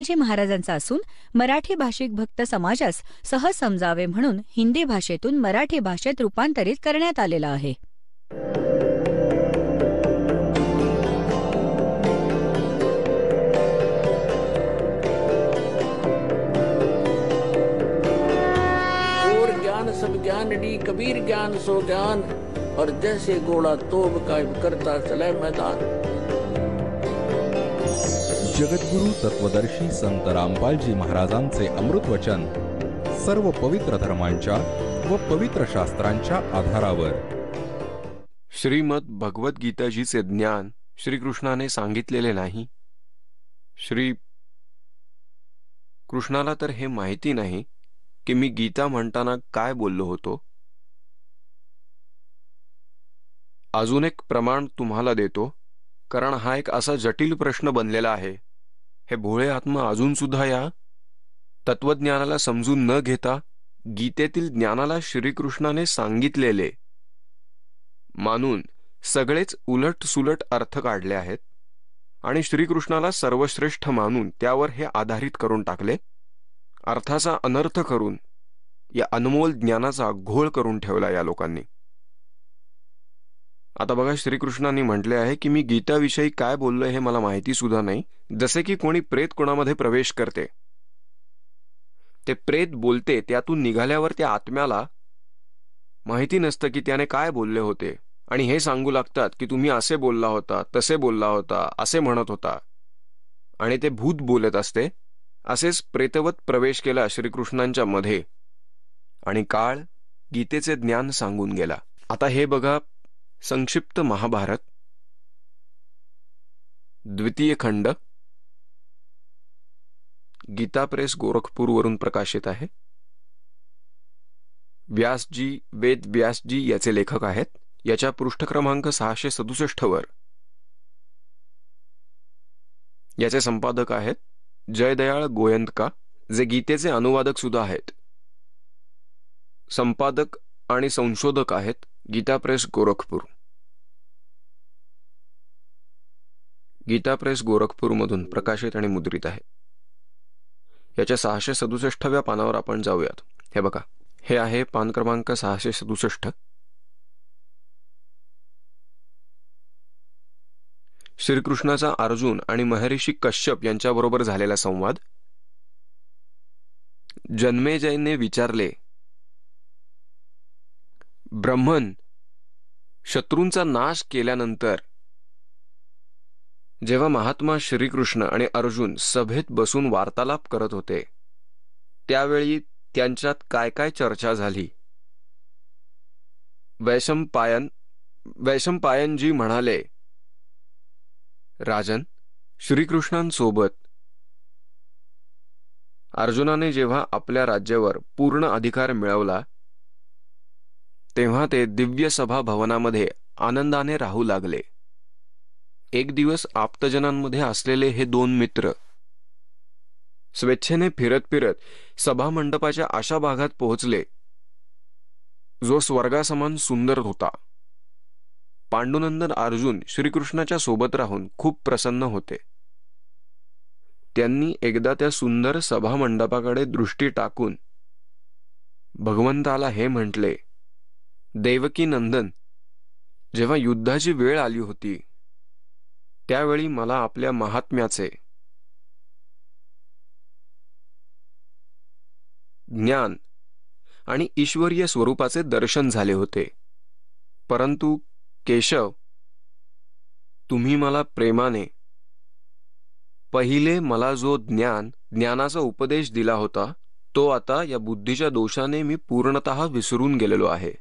जी महाराजांचा असून मराठी भाषिक भक्त समाजास सहज समजावे म्हणून हिंदी भाषेतून मराठी भाषेत रूपांतरित करण्यात आलेला आहे. और ज्ञान सब ज्ञान डी कबीर ज्ञान सो ज्ञान और जैसे घोड़ा तोब का करता चले मैदान. जगद्गुरु तत्वदर्शी संत रामपालजी महाराजांचे अमृत वचन सर्व पवित्र धर्मांच्या व पवित्र शास्त्रांच्या आधारावर. श्रीमद भगवद्गीताजीचे ज्ञान श्रीकृष्णाने सांगितलेले नाही. श्री कृष्णाला तर हे माहिती नाही की मी गीता म्हणताना काय बोललो होतो. अजून एक प्रमाण तुम्हाला देतो, कारण हा एक असा जटिल प्रश्न बनलेला आहे. हे भोळे आत्मा अजून सुद्धा या तत्वज्ञानाला समजून न घेता गीतेतील ज्ञानाला श्रीकृष्णाने सांगितलेले मानून सगळेच उलट सुलट अर्थ काढले आहेत आणि श्रीकृष्णाला सर्वश्रेष्ठ मानून त्यावर हे आधारित करून टाकले. अर्थाचा अनर्थ करून या अनमोल ज्ञानाचा घोळ करून ठेवला या लोकांनी. आता बघा, श्रीकृष्णांनी म्हटले आहे की मी गीताविषयी काय बोललोय हे मला माहिती सुद्धा नाही. जसे की कोणी प्रेत कोणामध्ये प्रवेश करते, ते प्रेत बोलते, त्यातून निघाल्यावर त्या आत्म्याला माहिती नसतं की त्याने काय बोलले होते आणि हे सांगू लागतात की तुम्ही असे बोलला होता, तसे बोलला होता, असे म्हणत होता आणि ते भूत बोलत असते. असेच प्रेतवत प्रवेश केला श्रीकृष्णांच्या मध्ये आणि काळ गीतेचे ज्ञान सांगून गेला. आता हे बघा, संक्षिप्त महाभारत द्वितीय खंड गीता प्रेस गोरखपूर वरून प्रकाशित आहे. व्यासजी, वेद व्यासजी याचे लेखक आहेत. याच्या पृष्ठ क्रमांक 667 वर याचे संपादक आहेत जयदयाळ गोयंदका, जे गीतेचे अनुवादक सुद्धा आहेत. संपादक आणि संशोधक आहेत गीता प्रेस गोरखपूर. गीता प्रेस गोरखपूर मधून प्रकाशित आणि मुद्रित आहे. याच्या 667व्या पानावर आपण जाऊयात. हे बघा, हे आहे पान क्रमांक 667. श्रीकृष्णाचा अर्जुन आणि महर्षी कश्यप यांच्याबरोबर झालेला संवाद. जन्मेजयने विचारले, ब्रह्मन, शत्रूंचा नाश केल्यानंतर जेव्हा महात्मा श्रीकृष्ण आणि अर्जुन सभेत बसून वार्तालाप करत होते, त्यावेळी त्यांच्यात काय काय चर्चा झाली. वैशंपायनजी म्हणाले, राजन, श्रीकृष्णांसोबत अर्जुनाने जेव्हा आपल्या राज्यावर पूर्ण अधिकार मिळवला, तेव्हा ते दिव्य सभा भवनामध्ये आनंदाने राहू लागले. एक दिवस आप्तजनांमध्ये असलेले हे दोन मित्र स्वेच्छेने फिरत फिरत सभा मंडपाच्या अशा भागात पोहोचले जो स्वर्गासमान सुंदर होता. पांडुनंदन अर्जुन श्रीकृष्णाच्या सोबत राहून खूप प्रसन्न होते. त्यांनी एकदा त्या सुंदर सभा मंडपाकडे दृष्टी टाकून भगवंताला हे म्हटले, देवकी नंदन, जेव्हा युद्धाची वेळ आली होती त्यावेळी मला आपल्या महात्म्याचे ज्ञान आणि ईश्वरीय स्वरूपाचे दर्शन झाले होते. परंतु केशव, तुम्ही मला प्रेमाने पहिले मला जो ज्ञानाचा उपदेश दिला होता, तो आता या बुद्धीच्या दोषाने मी पूर्णतः विसरून गेलेलो आहे.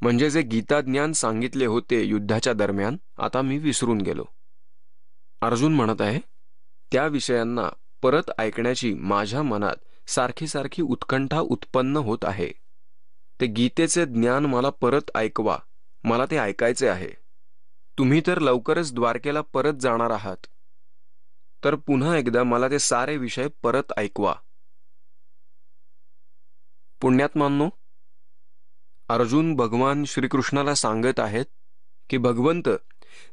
म्हणजे जे गीता ज्ञान सांगितले होते युद्धाच्या दरम्यान, आता मी विसरून गेलो. अर्जुन म्हणत आहे, त्या विषयांना परत ऐकण्याची माझ्या मनात सारखी सारखी उत्कंठा उत्पन्न होत आहे. ते गीतेचे ज्ञान मला परत ऐकवा, मला ते ऐकायचे आहे. तुम्ही तर लवकरच द्वारकेला परत जाणार आहात, तर पुन्हा एकदा मला ते सारे विषय परत ऐकवा. पुण्यात्मांनो, अर्जुन भगवान श्रीकृष्णाला सांगत आहेत की भगवंत,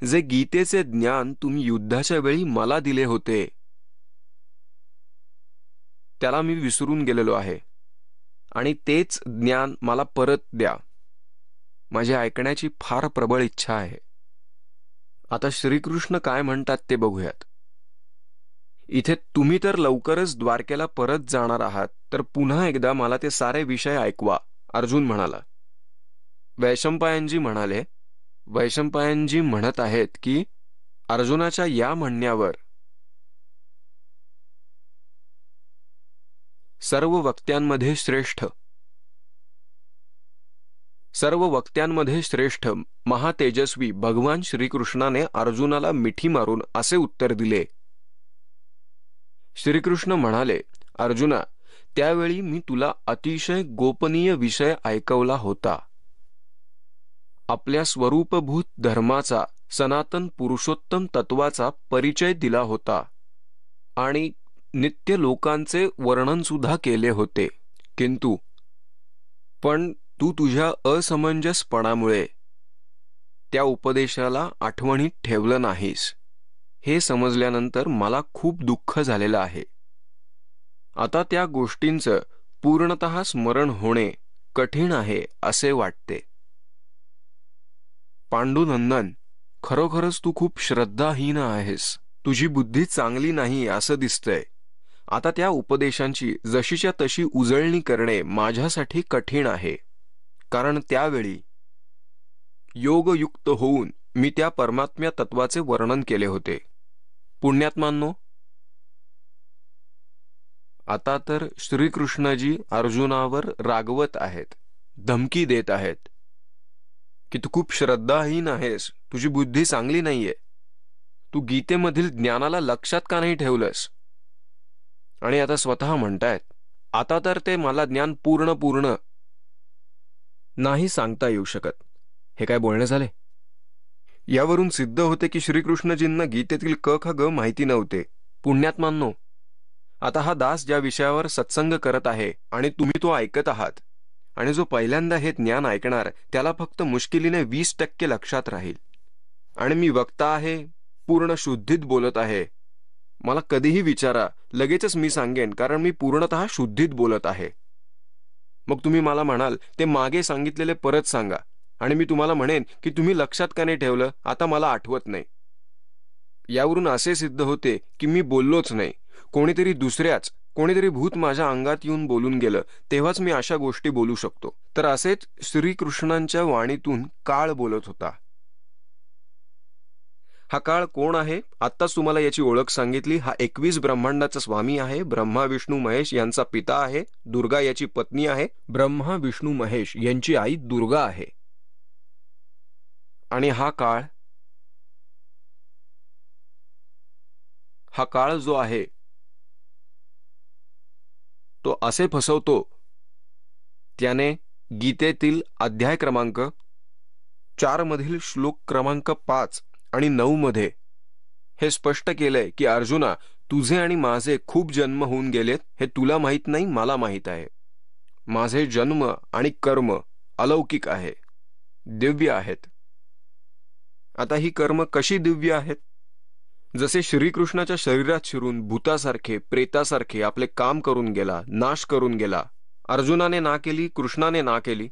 जे गीतेचे ज्ञान तुम्ही युद्धाच्या वेळी मला दिले होते त्याला मी विसरून गेलेलो आहे आणि तेच ज्ञान मला परत द्या. माझी ऐकण्याची फार प्रबळ इच्छा आहे. आता श्रीकृष्ण काय म्हणतात ते बघूयात. इथे तुम्ही तर लवकरच द्वारकेला परत जाणार आहात, तर पुन्हा एकदा मला ते सारे विषय ऐकवा, अर्जुन म्हणाला. वैशंपायनजी म्हणाले, वैशंपायनजी म्हणत आहेत की अर्जुनाच्या या म्हणण्यावर सर्व वक्त्यांमध्ये श्रेष्ठ महातेजस्वी भगवान श्रीकृष्णाने अर्जुनाला मिठी मारून असे उत्तर दिले. श्रीकृष्ण म्हणाले, अर्जुना, त्यावेळी मी तुला अतिशय गोपनीय विषय ऐकवला होता. आपल्या स्वरूपभूत धर्माचा, सनातन पुरुषोत्तम तत्वाचा परिचय दिला होता आणि नित्य लोकांचे वर्णन सुद्धा केले होते. पण तू तुझ्या असमंजसपणामुळे त्या उपदेशाला आठवणीत ठेवलं नाहीस. हे समजल्यानंतर मला खूप दुःख झालेलं आहे. आता त्या गोष्टींचं पूर्णतः स्मरण होणे कठीण आहे असे वाटते. पांडुनंदन, खरोखरच तू खूप श्रद्धाहीन आहेस. तुझी बुद्धी चांगली नाही असं दिसतंय. आता त्या उपदेशांची जशीच्या तशी उजळणी करणे माझ्यासाठी कठीण आहे, कारण त्यावेळी योगयुक्त होऊन मी त्या परमात्म्या तत्वाचे वर्णन केले होते. पुण्यात्मांनो, आता तर श्रीकृष्णजी अर्जुनावर रागवत आहेत, धमकी देत आहेत की तू खूप श्रद्धाहीन आहेस, तुझी बुद्धी चांगली नाहीये, तू गीतेमधील ज्ञानाला लक्षात का नाही ठेवलंस. आणि आता स्वतः म्हणतायत, आता तर ते मला ज्ञान पूर्ण नाही सांगता येऊ शकत. हे काय बोलणे झाले. यावरून सिद्ध होते की श्रीकृष्णजींना गीतेतील क ख ग माहिती नव्हते. पुण्यात्मांनो, आता हा दास ज्या विषयावर सत्संग करत आहे आणि तुम्ही तो ऐकत आहात, आणि जो पहिल्यांदा हे ज्ञान ऐकणार त्याला फक्त मुश्किलीने 20% लक्षात राहील. आणि मी वक्ता आहे, पूर्ण शुद्धीत बोलत आहे. मला कधीही विचारा, लगेचच मी सांगेन, कारण मी पूर्णतः शुद्धीत बोलत आहे. मग तुम्ही मला म्हणाल ते मागे सांगितलेले परत सांगा, आणि मी तुम्हाला म्हणेन की तुम्ही लक्षात का नाही ठेवलं, आता मला आठवत नाही. यावरून असे सिद्ध होते की मी बोललोच नाही. कोणीतरी भूत माझ्या अंगात येऊन बोलून गेलं, तेव्हाच मी अशा गोष्टी बोलू शकतो. तर असेच श्रीकृष्णांच्या वाणीतून काळ बोलत होता. हा काळ कोण आहे? आत्ताच तुम्हाला याची ओळख सांगितली. हा 21 ब्रह्मांडाचा स्वामी आहे. ब्रह्मा विष्णू महेश यांचा पिता आहे. दुर्गा याची पत्नी आहे. ब्रह्मा विष्णू महेश यांची आई दुर्गा आहे. आणि हा काळ जो आहे तो असे फसवतो. त्याने गीतेतील अध्याय क्रमांक 4 मधील श्लोक क्रमांक 5 आणि 9 मध्ये हे स्पष्ट केलंय की अर्जुना, तुझे आणि माझे खूप जन्म होऊन गेलेत. हे तुला माहित नाही, मला माहित आहे. माझे जन्म आणि कर्म अलौकिक आहे, दिव्य आहेत. आता ही कर्म कशी दिव्य आहेत? जसे श्रीकृष्णाच्या शरीरात शिरून भूतासारखे, प्रेतासारखे आपले काम करून गेला, नाश करून गेला. अर्जुनाने ना केली, कृष्णाने ना केली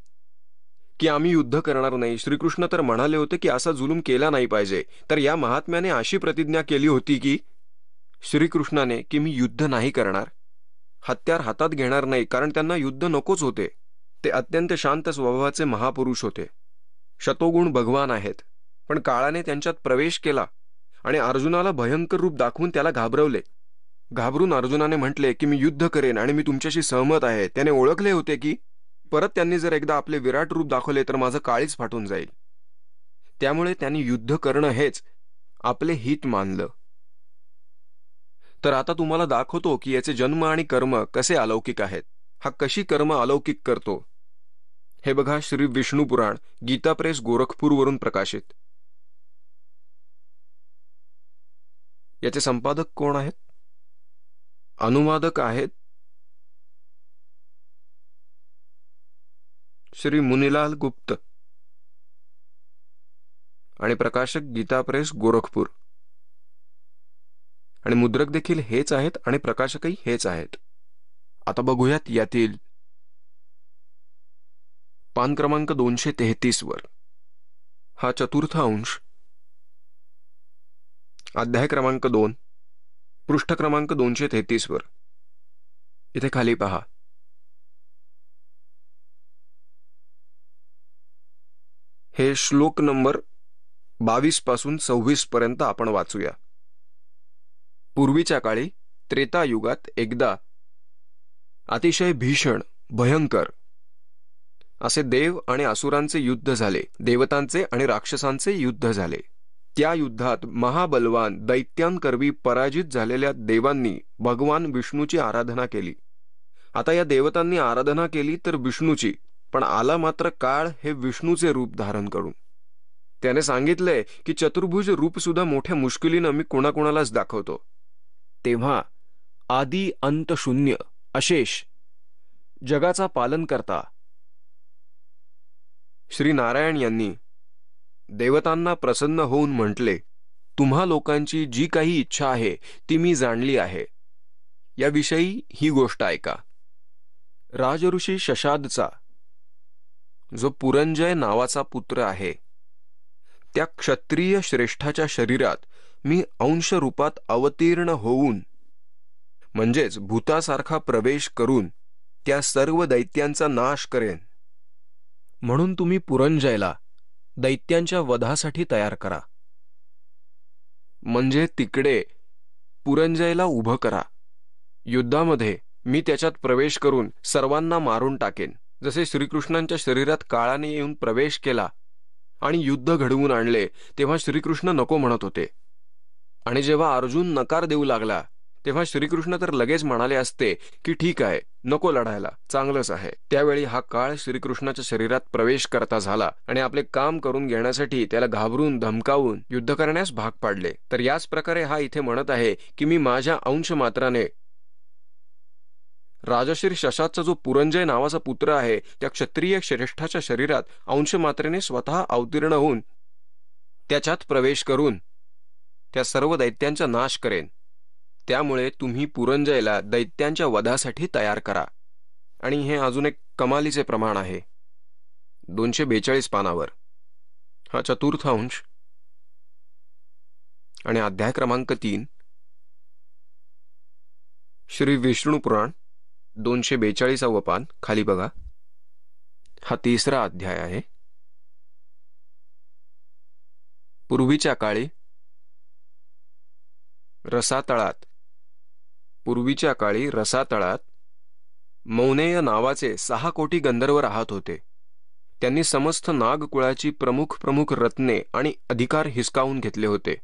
की आम्ही युद्ध करणार नाही. श्रीकृष्ण तर म्हणाले होते की असा जुलूम केला नाही पाहिजे. तर या महात्म्याने अशी प्रतिज्ञा केली होती की श्रीकृष्णाने की मी युद्ध नाही करणार, हत्यार हातात घेणार नाही, कारण त्यांना युद्ध नकोच होते. ते अत्यंत शांत स्वभावाचे महापुरुष होते, शतोगुण भगवान आहेत. पण काळाने त्यांच्यात प्रवेश केला आणि अर्जुनाला भयंकर रूप दाखवून त्याला घाबरवले. घाबरून अर्जुनाने म्हटले की मी युद्ध करेन आणि मी तुमच्याशी सहमत आहे. त्याने ओळखले होते की परत त्यांनी जर एकदा आपले विराट रूप दाखवले तर माझं काळीच फाटून जाईल. त्यामुळे त्यांनी युद्ध करणं हेच आपले हित मानलं. तर आता तुम्हाला दाखवतो की याचे जन्म आणि कर्म कसे अलौकिक आहेत. हा कशी कर्म अलौकिक करतो हे बघा. श्री विष्णू पुराण, गीता प्रेस, गोरखपूरवरून प्रकाशित. याचे संपादक कोण आहेत? अनुवादक आहेत श्री मुनीलाल गुप्त आणि प्रकाशक गीता प्रेस, गोरखपूर. आणि मुद्रक देखील हेच आहेत आणि प्रकाशकही हेच आहेत. आता बघूयात यातील पान क्रमांक 233 वर हा चतुर्थ अंश, अध्याय क्रमांक 2, पृष्ठ क्रमांक 233 वर. इथे खाली पहा. हे श्लोक नंबर 22 पासून 26 पर्यंत आपण वाचूया. पूर्वीच्या काळी त्रेतायुगात एकदा अतिशय भीषण भयंकर असे देव आणि असुरांचे युद्ध झाले. देवतांचे आणि राक्षसांचे युद्ध झाले. त्या युद्धात महाबलवान दैत्यांकरवी पराजित झालेल्या देवांनी भगवान विष्णूची आराधना केली. आता या देवतांनी आराधना केली तर विष्णूची, पण आला मात्र काळ हे विष्णूचे रूप धारण करून. त्याने सांगितले की चतुर्भुज रूप सुद्धा मोठ्या मुश्किलीनं मी कोणाकोणालाच दाखवतो. तेव्हा आदी अंत शून्य अशेष जगाचा पालन करता श्री नारायण यांनी देवतांना प्रसन्न होऊन म्हटले, तुम्हा लोकांची जी काही इच्छा आहे ती मी जाणली आहे. याविषयी ही गोष्ट ऐका. राजऋषी शशादचा जो पुरंजय नावाचा पुत्र आहे, त्या क्षत्रिय श्रेष्ठाच्या शरीरात मी अंश रूपात अवतीर्ण होऊन म्हणजेच भूतासारखा प्रवेश करून त्या सर्व दैत्यांचा नाश करेन. म्हणून तुम्ही पुरंजयला दैत्यांच्या वधासाठी तयार करा. म्हणजे तिकडे पुरंजयला उभं करा. युद्धामध्ये मी त्याच्यात प्रवेश करून सर्वांना मारून टाकेन. जसे श्रीकृष्णांच्या शरीरात काळाने येऊन प्रवेश केला आणि युद्ध घडवून आणले, तेव्हा श्रीकृष्ण नको म्हणत होते. आणि जेव्हा अर्जुन नकार देऊ लागला तेव्हा श्रीकृष्ण तर लगेच म्हणाले असते की ठीक आहे, नको लढायला, चांगलंच आहे. त्यावेळी हा काळ श्रीकृष्णाच्या शरीरात प्रवेश करता झाला आणि आपले काम करून घेण्यासाठी त्याला घाबरून धमकावून युद्ध करण्यास भाग पाडले. तर याच प्रकारे हा इथे म्हणत आहे की मी माझ्या अंश मात्राने राजश्री शशाचा जो पुरंजय नावाचा पुत्र आहे त्या क्षत्रिय श्रेष्ठाच्या शरीरात अंश मात्रेने स्वतः अवतीर्ण होऊन त्याच्यात प्रवेश करून त्या सर्व दैत्यांचा नाश करेन. त्यामुळे तुम्ही पुरंजयला दैत्यांच्या वधासाठी तयार करा. आणि हे अजून एक कमालीचे प्रमाण आहे. 242 पानावर हा चतुर्थ अंश आणि अध्याय क्रमांक 3, श्री विष्णू पुराण 242 पान खाली बघा. हा तिसरा अध्याय आहे. पूर्वीच्या काळी रसातळात मौनेय नावाचे 6 कोटी गंधर्व राहत होते. त्यांनी समस्त नागकुळाची प्रमुख रत्ने आणि अधिकार हिसकावून घेतले होते.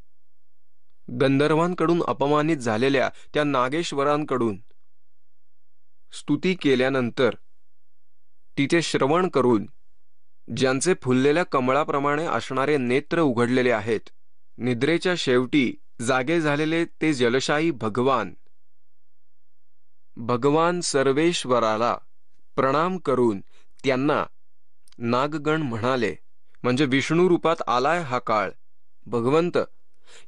गंधर्वांकडून अपमानित झालेल्या त्या नागेश्वरांकडून स्तुती केल्यानंतर तिचे श्रवण करून ज्यांचे फुललेल्या कमळाप्रमाणे असणारे नेत्र उघडलेले आहेत, निद्रेच्या शेवटी जागे झालेले ते जलशाही भगवान सर्वेश्वराला प्रणाम करून त्यांना नागगण म्हणाले, म्हणजे विष्णू रूपात आलाय हा काळ. भगवंत,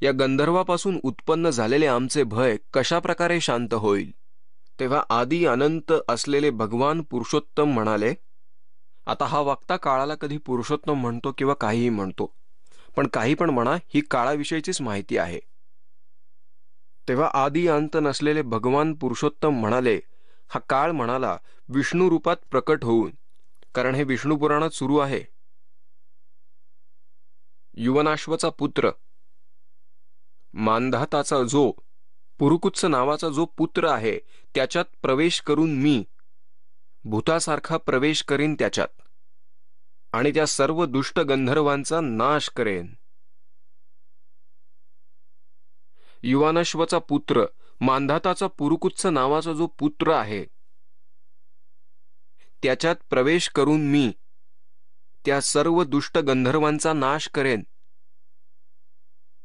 या गंधर्वापासून उत्पन्न झालेले आमचे भय कशा प्रकारे शांत होईल. तेव्हा आदी अनंत असलेले भगवान पुरुषोत्तम म्हणाले, आता हा वक्ता काळाला कधी पुरुषोत्तम म्हणतो किंवा काहीही म्हणतो, पण काही पण म्हणा, ही काळाविषयीचीच माहिती आहे. तेव्हा आदी अंत नसलेले भगवान पुरुषोत्तम म्हणाले, हा काळ म्हणाला विष्णू रूपात प्रकट होऊन, कारण हे विष्णू पुराणात सुरू आहे. युवनाश्वचा पुत्र मानधाताचा जो पुरुकुत्स नावाचा जो पुत्र आहे त्याच्यात प्रवेश करून मी भूतासारखा प्रवेश करीन त्याच्यात आणि त्या सर्व दुष्ट गंधर्वांचा नाश करेन. युवानश्वचा पुत्र मानधाताचा पुरुकुत्स नावाचा जो पुत्र आहे त्याच्यात प्रवेश करून मी त्या सर्व दुष्ट गंधर्वांचा नाश करेन.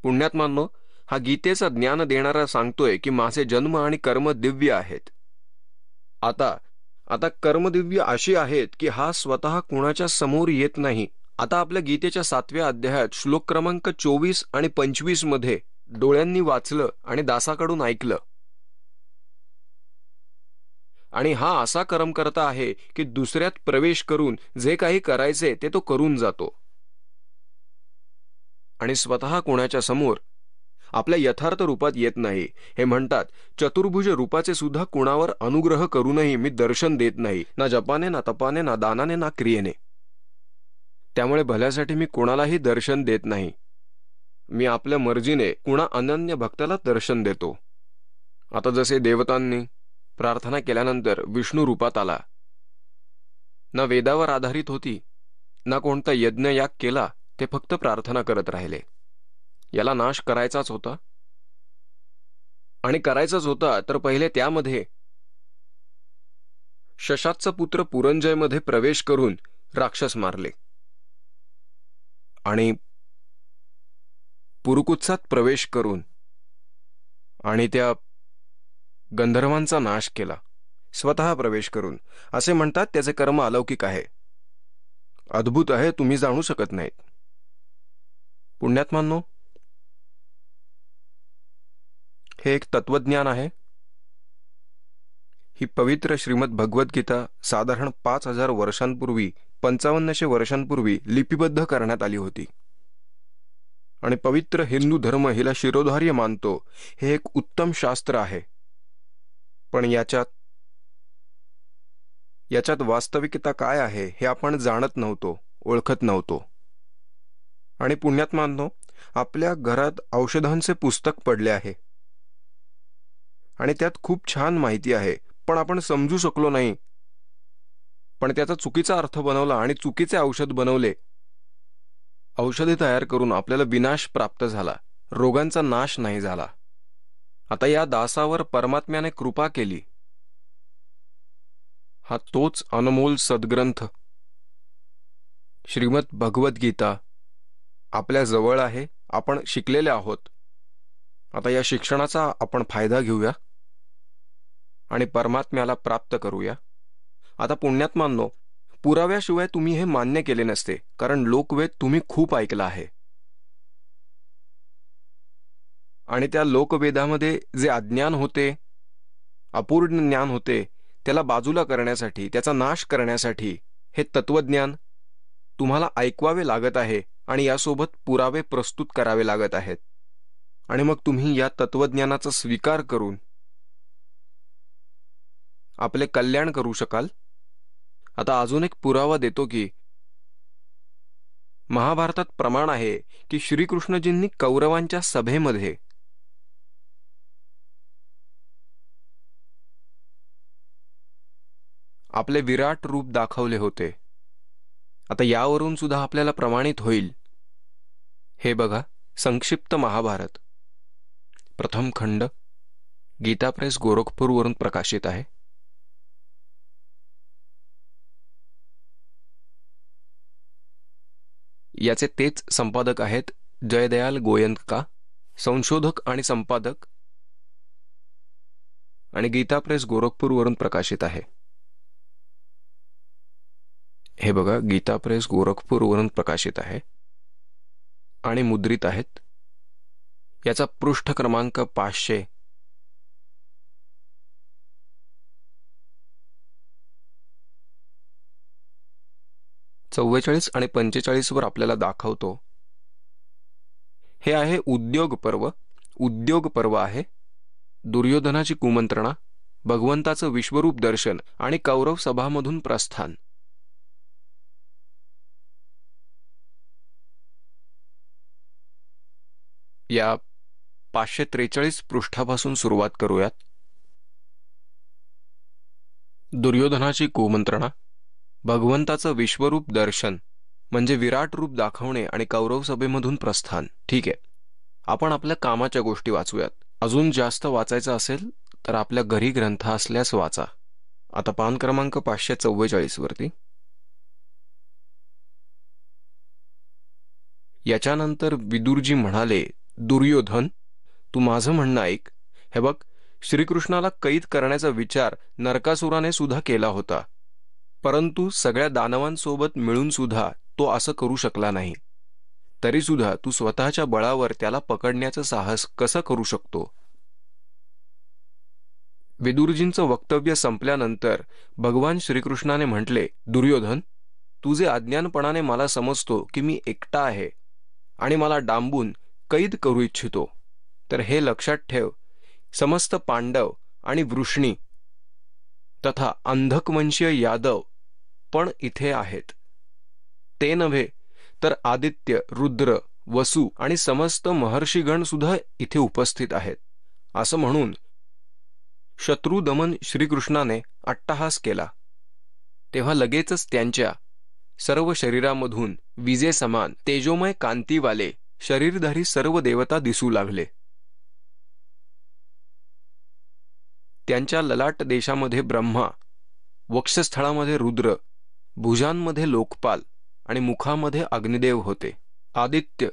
पुण्यात्मांनो, हा गीतेचा ज्ञान देणारा सांगतोय की माझे जन्म आणि कर्म दिव्य आहेत. आता कर्मदिव्य अशी आहेत की हा स्वतः कुणाच्या समोर येत नाही. आता आपल्या गीतेच्या 7व्या अध्यायात श्लोक क्रमांक 24 आणि 25 मध्ये डोळ्यांनी वाचलं आणि दासाकडून ऐकलं. आणि हा असा कर्मकर्ता आहे की दुसऱ्यात प्रवेश करून जे काही करायचे ते तो करून जातो आणि स्वतः कोणाच्या समोर आपल्या यथार्थ रूपात येत नाही. हे म्हणतात, चतुर्भुज रूपाचे सुद्धा कुणावर अनुग्रह करूनही मी दर्शन देत नाही, ना जपाने, ना तपाने, ना दानाने, ना क्रियेने. त्यामुळे भल्यासाठी मी कोणालाही दर्शन देत नाही. मी आपल्या मर्जीने कुणा अनन्य भक्ताला दर्शन देतो. आता जसे देवतांनी प्रार्थना केल्यानंतर विष्णू रूपात आला, ना वेदावर आधारित होती, ना कोणता यज्ञयाग केला, ते फक्त प्रार्थना करत राहिले. याला नाश करायचाच होता आणि करायचाच होता तर पहिले त्यामध्ये शशाचा पुत्र पुरंजयमध्ये प्रवेश करून राक्षस मारले आणि पुरुकुत्सात प्रवेश करून आणि त्या गंधर्वांचा नाश केला स्वतः प्रवेश करून. असे म्हणतात त्याचे कर्म अलौकिक आहे, अद्भुत आहे, तुम्ही जाणू शकत नाहीत. पुण्यात्मांनो, हे एक तत्वज्ञान आहे. ही पवित्र श्रीमद भगवद्गीता साधारण 5000 वर्षांपूर्वी 5500 वर्षांपूर्वी लिपिबद्ध करण्यात आली होती आणि पवित्र हिंदू धर्म हिला शिरोधार्य मानतो. हे एक उत्तम शास्त्र आहे, पण याच्यात वास्तविकता काय आहे हे आपण जाणत नव्हतो, ओळखत नव्हतो. आणि पुण्यात्मांनो, आपल्या घरात औषधांचे पुस्तक पडले आहे आणि त्यात खूप छान माहिती आहे, पण आपण समजू शकलो नाही, पण त्याचा चुकीचा अर्थ बनवला आणि चुकीचे औषध बनवले. औषधे तयार करून आपल्याला विनाश प्राप्त झाला, रोगांचा नाश नाही झाला. आता या दासावर परमात्म्याने कृपा केली. हा तोच अनमोल सद्ग्रंथ श्रीमद भगवद्गीता आपल्या जवळ आहे, आपण शिकलेले आहोत. आता या शिक्षणाचा आपण फायदा घेऊया आणि परमात्म्याला प्राप्त करूया. आता पुण्यात्मांनो, पुराव्याशिवाय तुम्ही हे मान्य केले नसते, कारण लोकवेद तुम्ही खूप ऐकला आहे आणि त्या लोकवेदामध्ये जे अज्ञान होते, अपूर्ण ज्ञान होते, त्याला बाजूला करण्यासाठी, त्याचा नाश करण्यासाठी हे तत्वज्ञान तुम्हाला ऐकवावे लागत आहे आणि यासोबत पुरावे प्रस्तुत करावे लागत आहेत. आणि मग तुम्ही या तत्वज्ञानाचा स्वीकार करून आपले कल्याण करू शकाल. आता अजून एक पुरावा देतो की महाभारतात प्रमाण आहे की श्रीकृष्णजींनी कौरवांच्या सभेमध्ये आपले विराट रूप दाखवले होते. आता यावरून सुद्धा आपल्याला प्रमाणित होईल. हे बघा, संक्षिप्त महाभारत प्रथम खंड, गीता प्रेस गोरखपूर वरून प्रकाशित आहे. याचे तेच संपादक आहेत जयदयाल गोयंका, संशोधक आणि संपादक, आणि गीता प्रेस गोरखपूर वरून प्रकाशित आहे. हे बघा, गीता प्रेस गोरखपूर वरून प्रकाशित आहे आणि मुद्रित आहेत. याचा पृष्ठ क्रमांक 500. चव्वेचाळीस आणि 45 वर आपल्याला दाखवतो. हे आहे उद्योग पर्व. उद्योग पर्व आहे दुर्योधनाची कुमंत्रणा, भगवंताचं विश्वरूप दर्शन आणि कौरव सभामधून प्रस्थान. या 543 पृष्ठापासून सुरुवात करूयात. दुर्योधनाची कुमंत्रणा, भगवंताचं विश्वरूप दर्शन म्हणजे विराट रूप दाखवणे आणि कौरव सभेमधून प्रस्थान. ठीक आहे, आपण आपल्या कामाच्या गोष्टी वाचूयात. अजून जास्त वाचायचं असेल तर आपल्या घरी ग्रंथ असल्यास वाचा. आता पान क्रमांक 544 वरती. याच्यानंतर विदुरजी म्हणाले, दुर्योधन, तू माझं म्हणणं ऐक. हे बघ, श्रीकृष्णाला कैद करण्याचा विचार नरकासुराने सुद्धा केला होता, परंतु सगळ्या दानवांसोबत मिळून सुद्धा तो असं करू शकला नाही. तरी सुद्धा तू स्वतःच्या बळावर त्याला पकडण्याचं साहस कसं करू शकतो? विदुरजींचं वक्तव्य संपल्यानंतर भगवान श्रीकृष्णाने म्हटले, दुर्योधन, तुझे अज्ञानपणाने मला समजतो की मी एकटा आहे आणि मला डांबून कैद करू इच्छितो. तर हे लक्षात ठेव, समस्त पांडव आणि वृष्णी तथा अंधकवंशीय यादव पण इथे आहेत. ते नव्हे तर आदित्य, रुद्र, वसु आणि समस्त महर्षीगण सुद्धा इथे उपस्थित आहेत. असं म्हणून शत्रुदमन श्रीकृष्णाने अट्टहास केला. तेव्हा लगेचच त्यांच्या सर्व शरीरामधून विजेसमान तेजोमय कांतीवाले शरीरधारी सर्व देवता दिसू लागले. त्यांच्या ललाट देशामध्ये ब्रह्मा, वक्षस्थळामध्ये रुद्र, भुजांमध्ये लोकपाल आणि मुखामध्ये अग्निदेव होते. आदित्य,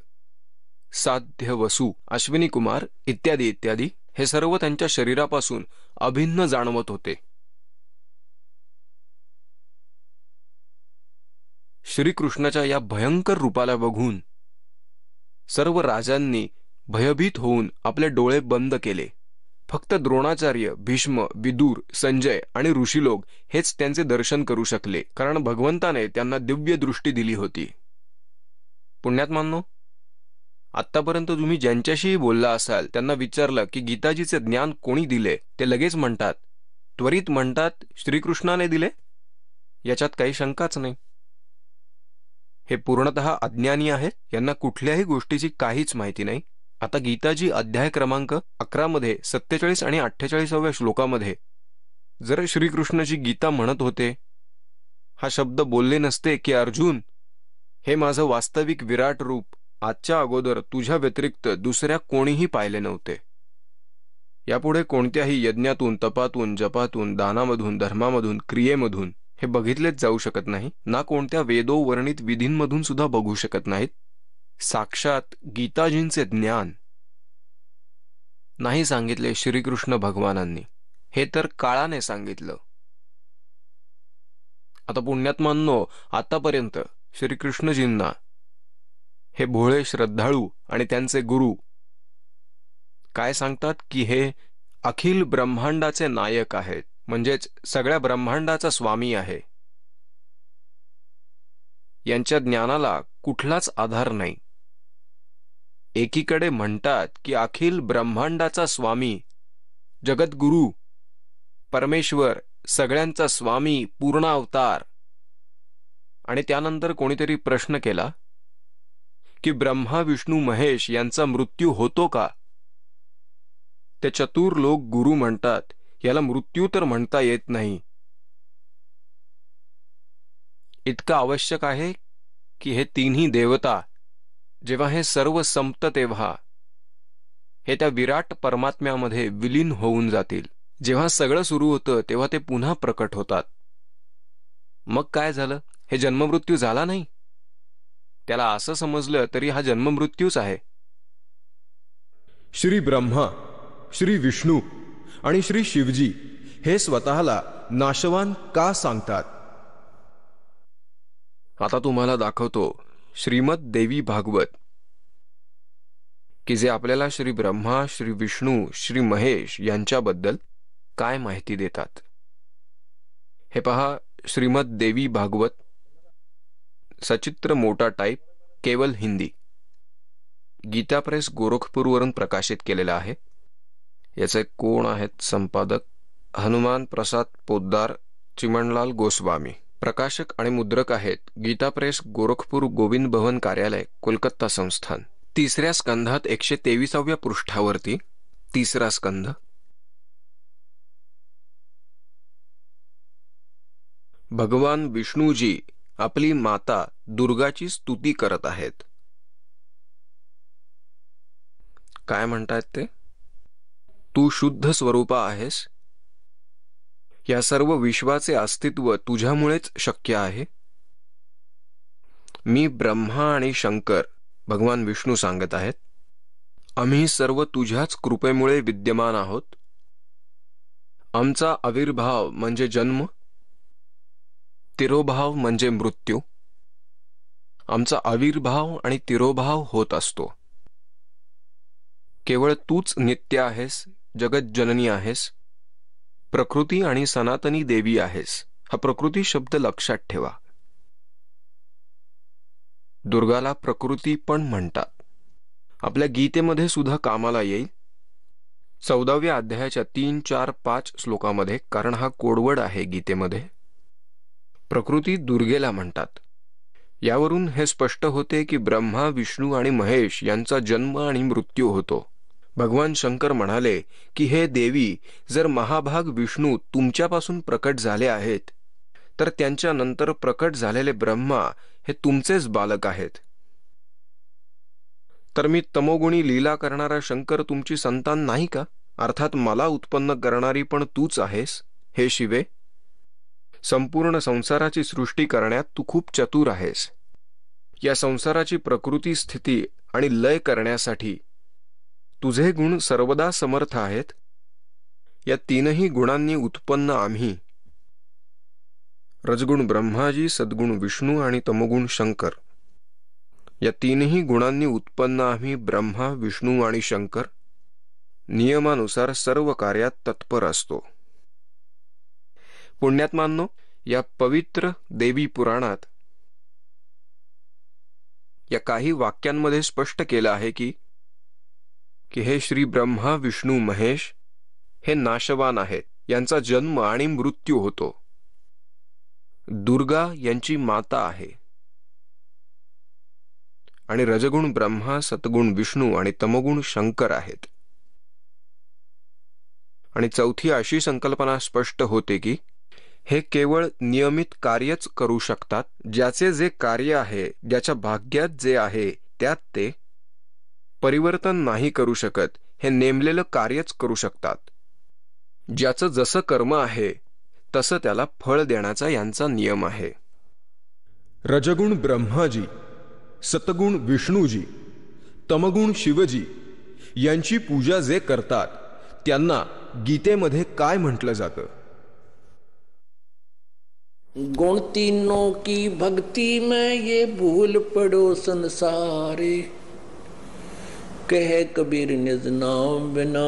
साध्य, वसु, अश्विनी कुमार इत्यादी इत्यादी हे सर्व त्यांच्या शरीरापासून अभिन्न जाणवत होते. श्रीकृष्णाच्या या भयंकर रूपाला बघून सर्व राजांनी भयभीत होऊन आपले डोळे बंद केले. फक्त द्रोणाचार्य, भीष्म, विदुर, संजय आणि ऋषीलोक हेच त्यांचे दर्शन करू शकले, कारण भगवंताने त्यांना दिव्य दृष्टी दिली होती. पुण्यात्मांनो, आत्तापर्यंत तुम्ही ज्यांच्याशीही बोलला असाल त्यांना विचारलं की गीताजीचे ज्ञान कोणी दिले, ते लगेच म्हणतात, त्वरित म्हणतात, श्रीकृष्णाने दिले. याच्यात काही शंकाच नाही. हे पूर्णतः अज्ञानी आहेत, यांना कुठल्याही गोष्टीची काहीच माहिती नाही. आता गीताजी अध्याय क्रमांक 11 मध्ये 47 आणि 48व्या श्लोकामध्ये जर श्रीकृष्णाची गीता म्हणत होते, हा शब्द बोलले नसते की अर्जुन, हे माझं वास्तविक विराट रूप आजच्या अगोदर तुझ्या व्यतिरिक्त दुसऱ्या कोणीही पाहिले नव्हते. यापुढे कोणत्याही यज्ञातून, तपातून, जपातून, दानामधून, धर्मामधून, क्रियेमधून हे बघितलेच जाऊ शकत नाही, ना कोणत्या वेदो वर्णित विधींमधून सुद्धा बघू शकत नाहीत. साक्षात गीताजींचे ज्ञान नाही सांगितले श्रीकृष्ण भगवानांनी, हे तर काळाने सांगितलं. आता पुण्यात्मांनो, आतापर्यंत श्रीकृष्णजींना हे भोळे श्रद्धाळू आणि त्यांचे गुरु काय सांगतात की हे अखिल ब्रह्मांडाचे नायक आहेत, म्हणजेच सगळ्या ब्रह्मांडाचा स्वामी आहे. यांच्या ज्ञानाला कुठलाच आधार नाही. एकीकडे म्हणतात की अखिल ब्रह्मांडाचा स्वामी, जगद्गुरु, परमेश्वर, सगळ्यांचा स्वामी, पूर्ण अवतार. आणि त्यानंतर कोणीतरी प्रश्न केला की ब्रह्मा, विष्णू, महेश यांचा मृत्यू होतो का? ते चतुर लोक गुरु म्हणतात, याला मृत्यू तर म्हणता येत नाही. इतकं आवश्यक आहे की हे तिन्ही देवता जेव्हा हे सर्व संपतं तेव्हा हे त्या विराट परमात्म्यामध्ये विलीन होऊन जातील. जेव्हा सगळं सुरू होतं तेव्हा ते पुन्हा प्रकट होतात. मग काय झालं? हे जन्ममृत्यू झाला नाही. त्याला असं समजलं तरी हा जन्ममृत्यूच आहे. श्री ब्रह्मा, श्री विष्णू आणि श्री शिवजी हे स्वतःला नाशवान का सांगतात? आता तुम्हाला दाखवतो श्रीमद देवी भागवत, की जे आपल्याला श्री ब्रह्मा, श्री विष्णू, श्री महेश यांच्याबद्दल काय माहिती देतात. हे पहा, श्रीमद देवी भागवत, सचित्र मोठा टाईप, केवल हिंदी, गीता प्रेस गोरखपूरवरून प्रकाशित केलेला आहे. याचे कोण आहेत संपादक? हनुमान प्रसाद पोद्दार, चिमणलाल गोस्वामी. प्रकाशक आणि मुद्रक आहेत गीता प्रेस गोरखपूर, गोविंद भवन कार्यालय, कोलकाता संस्थान. 3ऱ्या स्कंधात 123व्या पृष्ठावरती 3रा स्कंध. भगवान विष्णूजी आपली माता दुर्गाची स्तुती करत आहेत. काय म्हणतात ते? तू शुद्ध स्वरूपा आहेस. या सर्व विश्वाचे अस्तित्व तुझ्यामुळेच शक्य आहे. मी ब्रह्मा आणि शंकर, भगवान विष्णू सांगत आहेत, आम्ही सर्व तुझ्याच कृपेमुळे विद्यमान आहोत. आमचा आविर्भाव म्हणजे जन्म, तिरोभाव म्हणजे मृत्यू. आमचा आविर्भाव आणि तिरोभाव होत असतो. केवळ तूच नित्य आहेस, जगज्जननी आहेस. प्रकृती आणि सनातनी देवी आहेस. हा प्रकृती शब्द लक्षात ठेवा. दुर्गाला प्रकृती पण म्हणतात. आपल्या गीतेमध्ये सुद्धा कामाला येईल. 14व्या अध्यायाच्या 3, 4, 5 श्लोकामध्ये, कारण हा कोडवड आहे गीतेमध्ये, प्रकृती दुर्गेला म्हणतात. यावरून हे स्पष्ट होते की ब्रह्मा, विष्णू आणि महेश यांचा जन्म आणि मृत्यू होतो. भगवान शंकर म्हणाले की हे देवी, जर महाभाग विष्णू तुमच्यापासून प्रकट झाले आहेत, तर त्यांच्या नंतर प्रकट झालेले ब्रह्मा हे तुमचेच बालक आहेत. तर मी तमोगुणी लीला करणारा शंकर तुमची संतान नाही का? अर्थात मला उत्पन्न करणारी पण तूच आहेस. हे शिवे, संपूर्ण संसाराची सृष्टी करण्यात तू खूप चतुर आहेस. या संसाराची प्रकृती, स्थिती आणि लय करण्यासाठी तुझे गुण सर्वदा समर्थ आहेत. या तीनही गुणांनी उत्पन्न आम्ही, रजगुण ब्रह्माजी, सद्गुण विष्णू आणि तमोगुण शंकर, या तीनही गुणांनी उत्पन्न आम्ही ब्रह्मा, विष्णू आणि शंकर नियमानुसार सर्व कार्यात तत्पर असतो. पुण्यात्मांनो, या पवित्र देवी पुराणात या काही वाक्यांमध्ये स्पष्ट केलं आहे की हे श्री ब्रह्मा, विष्णू, महेश हे नाशवान आहेत. यांचा जन्म आणि मृत्यू होतो. दुर्गा यांची माता आहे. आणि रजगुण ब्रह्मा, सतगुण विष्णू आणि तमगुण शंकर आहेत. आणि चौथी अशी संकल्पना स्पष्ट होते की हे केवळ नियमित कार्यच करू शकतात. ज्याचे जे कार्य आहे, ज्याच्या भाग्यात जे आहे त्यात ते परिवर्तन नाही करू शकत. हे नेमलेलं कार्यच करू शकतात. ज्याचं जसं कर्म आहे तसं त्याला फळ देण्याचा यांचा नियम आहे. रजगुण ब्रह्माजी, सतगुण विष्णूजी, तमगुण शिवजी यांची पूजा जे करतात त्यांना गीतेमध्ये काय म्हटलं जातं? गुण तीनों की भक्ति में ये भूल पड़ो संसारे, कहे कबीर निज नाम बिना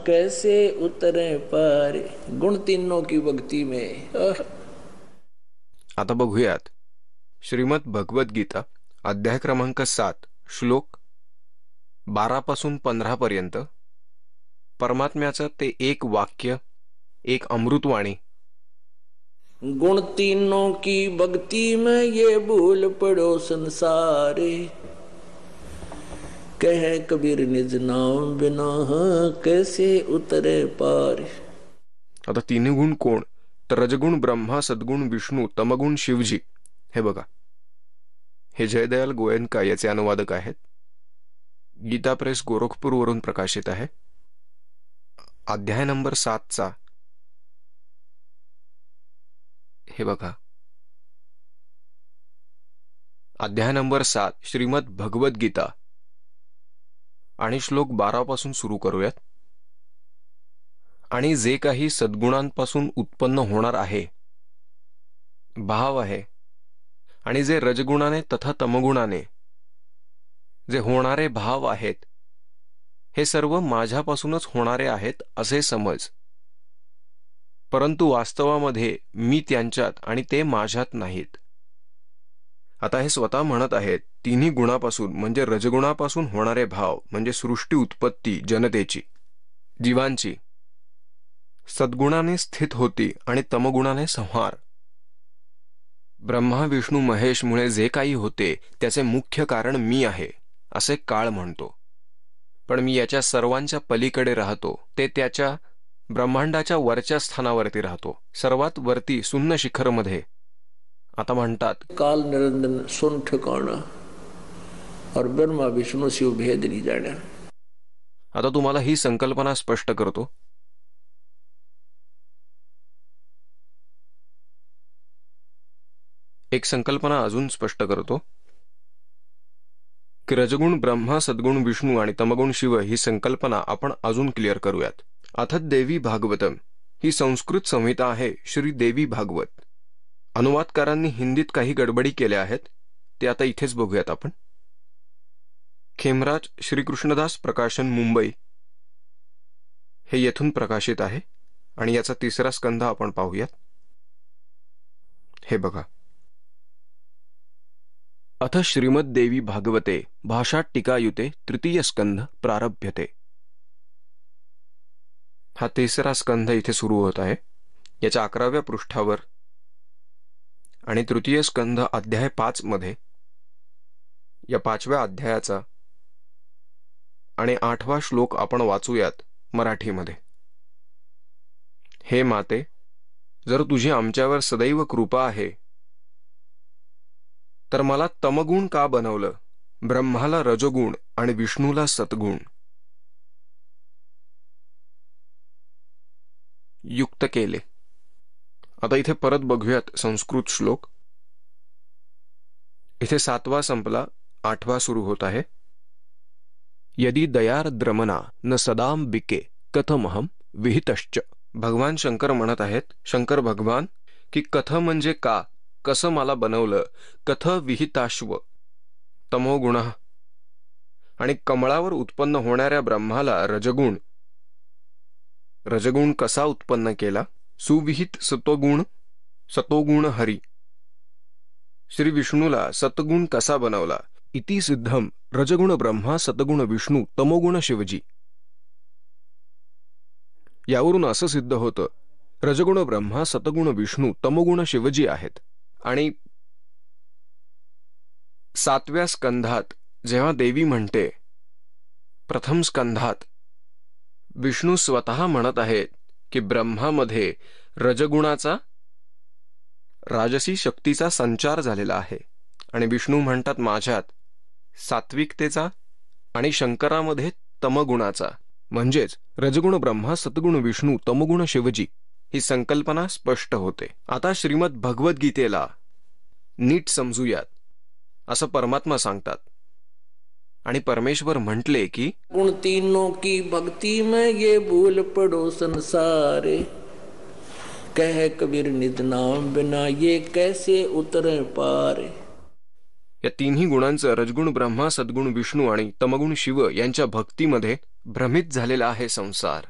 कैसे उतरे पारे. गुण तीनों की भक्ति में. आता बघूयात श्रीमद भगवत गीता अध्याय क्रमांक 7 श्लोक 12 पासून 15 पर्यंत परमात्म्याचं ते एक वाक्य, एक अमृतवाणी. गुण तीनों की भक्ति में ये भूल पड़ो संसारे, कहे कबीर निज नाम बिना कैसे उतरे पार. आता तिन्ही गुण कोण? तर रजगुण ब्रह्मा, सद्गुण विष्णू, तमगुण शिवजी. हे बघा, हे जयदयाल गोयनका याचे अनुवादक आहेत. गीता प्रेस गोरखपूर वरून प्रकाशित आहे. अध्याय नंबर 7चा हे बघा, अध्याय नंबर 7 श्रीमद भगवत गीता आणि श्लोक 12 पासून सुरू करूयात. आणि जे काही सद्गुणांपासून उत्पन्न होणार आहे, भाव आहे, आणि जे रजगुणाने तथा तमगुणाने जे होणारे भाव आहेत, हे सर्व माझ्यापासूनच होणारे आहेत असे समज. परंतु वास्तवामध्ये मी त्यांच्यात आणि ते माझ्यात नाहीत. आता हे स्वतः म्हणत आहेत तिन्ही गुणापासून म्हणजे रजगुणापासून होणारे भाव म्हणजे सृष्टी उत्पत्ती जनतेची, जीवांची, सद्गुणाने स्थित होती आणि तमगुणाने संहार. ब्रह्मा, विष्णू, महेशमुळे जे काही होते त्याचे मुख्य कारण मी आहे असे काळ म्हणतो. पण मी याच्या सर्वांच्या पलीकडे राहतो. ते त्याच्या ब्रह्मांडाच्या वरच्या स्थानावरती राहतो, सर्वात वरती शून्य शिखरमध्ये. आता म्हणतात काल निरंजन सुन ठिकाणा और ब्रह्मा विष्णू शिव भेद नहीं जाना. आता तुम्हाला ही संकल्पना स्पष्ट करतो. एक संकल्पना अजून स्पष्ट करतो की रजगुण ब्रह्मा, सद्गुण विष्णू आणि तमगुण शिव ही संकल्पना आपण अजून क्लिअर करूयात. अथात देवी भागवतम ही संस्कृत संहिता आहे, श्री देवी भागवत. अनुवादकारांनी हिंदीत काही गडबडी केल्या आहेत, ते आता इथेच बघूयात आपण. खेमराज श्रीकृष्णदास प्रकाशन मुंबई हे येथून प्रकाशित आहे आणि याचा तिसरा स्कंध आपण पाहूयात. हे बघा. अथ श्रीमद्देवी भागवते भाषाट्टिकायुते तृतीय स्कंध प्रारभ्यते. हा तिसरा स्कंध इथे सुरू होत आहे याच्या 11व्या पृष्ठावर, आणि तृतीय स्कंध अध्याय 5 मध्ये या 5व्या अध्यायाचा आणि 8वा श्लोक आपण वाचूयात मराठीमध्ये. हे माते, जर तुझी आमच्यावर सदैव कृपा आहे तर मला तमगुण का बनवलं, ब्रह्माला रजगुण आणि विष्णूला सतगुण युक्त केले. आता इथे परत बघूयात संस्कृत श्लोक. इथे 7वा संपला, 8वा सुरू होत आहे. यदि दयार्द्रमना न सदाम बिके कथमहम विहितश्च. भगवान शंकर म्हणत आहेत, शंकर भगवान, की कथ म्हणजे का, कसं मला बनवलं, कथ विहिताश्व तमोगुण, आणि कमळावर उत्पन्न होणाऱ्या ब्रह्माला रजगुण, रजगुण कसा उत्पन्न केला, सुविहित सतोगुण हरी, श्री विष्णूला सतगुण कसा बनवला, इति सिद्धम रजगुण ब्रह्मा सतगुण विष्णू तमोगुण शिवजी. यावरून असं सिद्ध होतं रजगुण ब्रह्मा सतगुण विष्णू तमोगुण शिवजी आहेत. आणि 7व्या स्कंधात जेव्हा देवी म्हणते, प्रथम स्कंधात विष्णू स्वतः म्हणत आहेत की ब्रह्मामध्ये रजगुणाचा, राजसी शक्तीचा संचार झालेला आहे, आणि विष्णू म्हणतात माझ्यात सात्विकतेचा, आणि शंकरामध्ये तमगुणाचा, म्हणजेच रजगुण ब्रह्मा सतगुण विष्णू तमगुण शिवजी ही संकल्पना स्पष्ट होते. आता श्रीमद भगवद्गीतेला नीट समजूयात असं परमात्मा सांगतात. आणि परमेश्वर म्हटले की गुण तीनों की भक्ति में ये भूल पड़ो संसारे, कह कबीर निज नाम बिना ये कैसे उतरे पारे. या तिन्ही गुणांचं रजगुण ब्रह्मा सद्गुण विष्णू आणि तमगुण शिव यांच्या भक्तीमध्ये भ्रमित झालेला आहे संसार.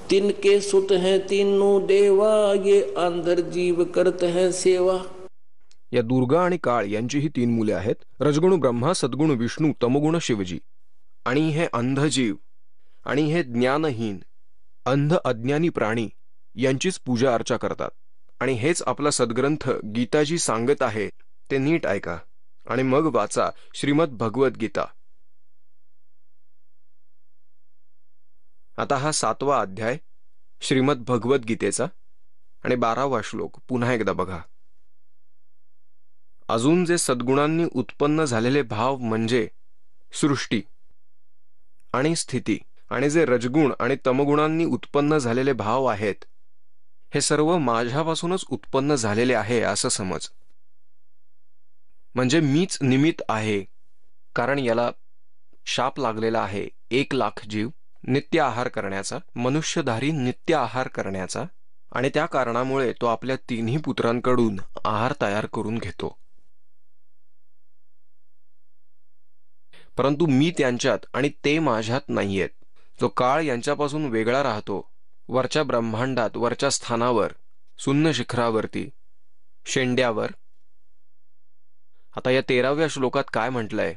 तिनके सुत हैं तीनों देवा, ये आंधर जीव करत हैं सेवा. या दुर्गा आणि काळ यांची ही 3 मुले आहेत, रजगुण ब्रह्मा सद्गुण विष्णू तमगुण शिवजी. आणि हे अंधजीव आणि हे ज्ञानहीन अंध अज्ञानी प्राणी यांचीच पूजा अर्चा करतात. आणि हेच आपला सद्ग्रंथ गीताजी सांगत आहे, ते नीट ऐका आणि मग वाचा श्रीमद भगवद्गीता. आता हा 7वा अध्याय श्रीमद भगवद्गीतेचा आणि 12वा श्लोक पुन्हा एकदा बघा. अजून जे सद्गुणांनी उत्पन्न झालेले भाव म्हणजे सृष्टी आणि स्थिती, आणि जे रजगुण आणि तमगुणांनी उत्पन्न झालेले भाव आहेत, हे सर्व माझ्यापासूनच उत्पन्न झालेले आहे असं समज. म्हणजे मीच निमित्त आहे, कारण याला शाप लागलेला आहे 1,00,000 जीव नित्य आहार करण्याचा, मनुष्यधारी नित्य आहार करण्याचा, आणि त्या कारणामुळे तो आपल्या 3ही पुत्रांकडून आहार तयार करून घेतो. परंतु मी त्यांच्यात आणि ते माझ्यात नाहीयेत. जो काळ यांच्यापासून वेगळा राहतो, वरच्या ब्रह्मांडात, वरच्या स्थानावर, सुन्न शिखरावरती, शेंड्यावर. आता या 13व्या श्लोकात काय म्हटलंय,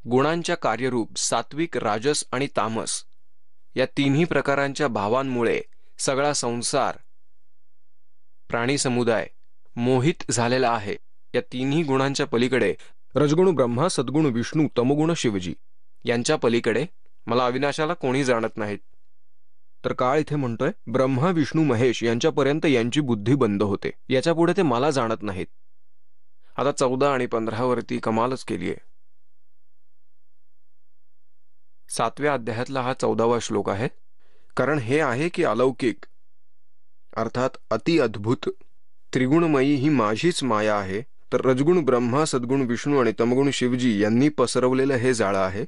गुणांच्या कार्यरूप सात्विक, राजस आणि तामस या 3ही प्रकारांच्या भावांमुळे सगळा संसार, प्राणी समुदाय मोहित झालेला आहे. या 3ही गुणांच्या पलीकडे रजगुण ब्रह्मा सद्गुण विष्णू तमगुण शिवजी यांच्या पलीकडे मला अविनाशाला कोणी जाणत नाहीत. तर काळ इथे म्हणतोय ब्रह्मा विष्णू महेश यांच्यापर्यंत यांची बुद्धी बंद होते, याच्या पुढे ते मला जाणत नाहीत. आता 14 आणि 15 वरती कमालच केलीये. 7व्या अध्यायातला हा 14वा श्लोक आहे. कारण हे आहे की अलौकिक अर्थात अति अद्भुत त्रिगुणमयी ही माझीच माया आहे, तर रजगुण ब्रह्मा सद्गुण विष्णू आणि तमगुण शिवजी यांनी पसरवलेलं हे जाळं आहे.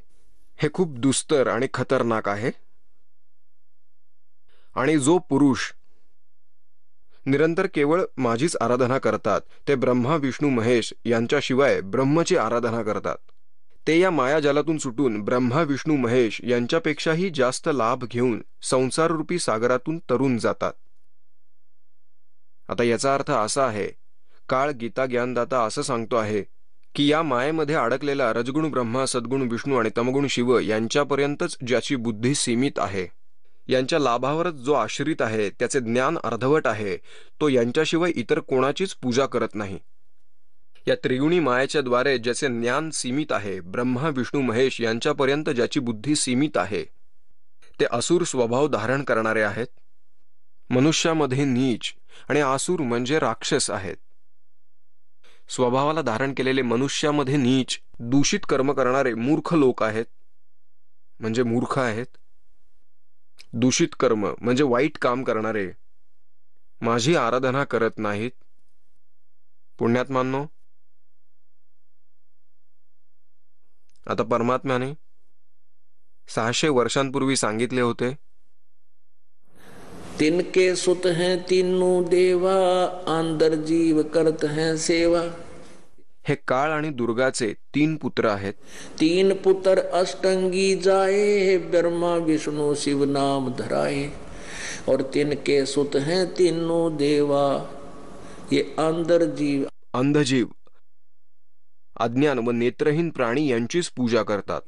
हे खूप दुस्तर आणि खतरनाक आहे. आणि जो पुरुष निरंतर केवळ माझीच आराधना करतात, ते ब्रह्मा विष्णू महेश यांच्याशिवाय ब्रह्मची आराधना करतात, ते या मायाजालातून सुटून ब्रह्मा विष्णू महेश यांच्यापेक्षाही जास्त लाभ घेऊन संसाररूपी सागरातून तरून जातात. आता याचा अर्थ असा आहे, काळ गीता ज्ञानदाता असं सांगतो आहे की या मायेमध्ये अडकलेला रजगुण ब्रह्मा, सद्गुण विष्णू आणि तमगुण शिव यांच्यापर्यंतच ज्याची बुद्धी सीमित आहे, यांच्या लाभावरच जो आश्रित आहे, त्याचे ज्ञान अर्धवट आहे, तो यांच्याशिवाय इतर कोणाचीच पूजा करत नाही. या त्रिगुणी मायेच्या द्वारे ज्याचे ज्ञान सीमित आहे, ब्रह्मा विष्णू महेश यांच्यापर्यंत ज्याची बुद्धी सीमित आहे, ते असुर स्वभाव धारण करणारे आहेत. मनुष्यामध्ये नीच आणि आसुर म्हणजे राक्षस आहेत. स्वभावाला धारण केलेले मनुष्यामध्ये नीच, दूषित कर्म करणारे मूर्ख लोक आहेत, म्हणजे मूर्ख आहेत. दूषित कर्म म्हणजे वाईट काम करणारे, माझी आराधना करत नाहीत. पुण्यात्मांनो, आता परमात्म्याने 600 वर्षांपूर्वी सांगितले होते, तिनके सुत हैं तीनों देवा, अंदर जीव करत हैं सेवा. हे काळ आणि दुर्गाचे 3 पुत्र आहेत. 3 पुत्र अष्टंगी जाए, ब्रह्मा विष्णु शिव नाम धराए. और तिनके सुत हैं तीनों देवा, ये अंदर जीव. अंधजीव, अज्ञान व नेत्रहीन प्राणी यांचीच पूजा करतात.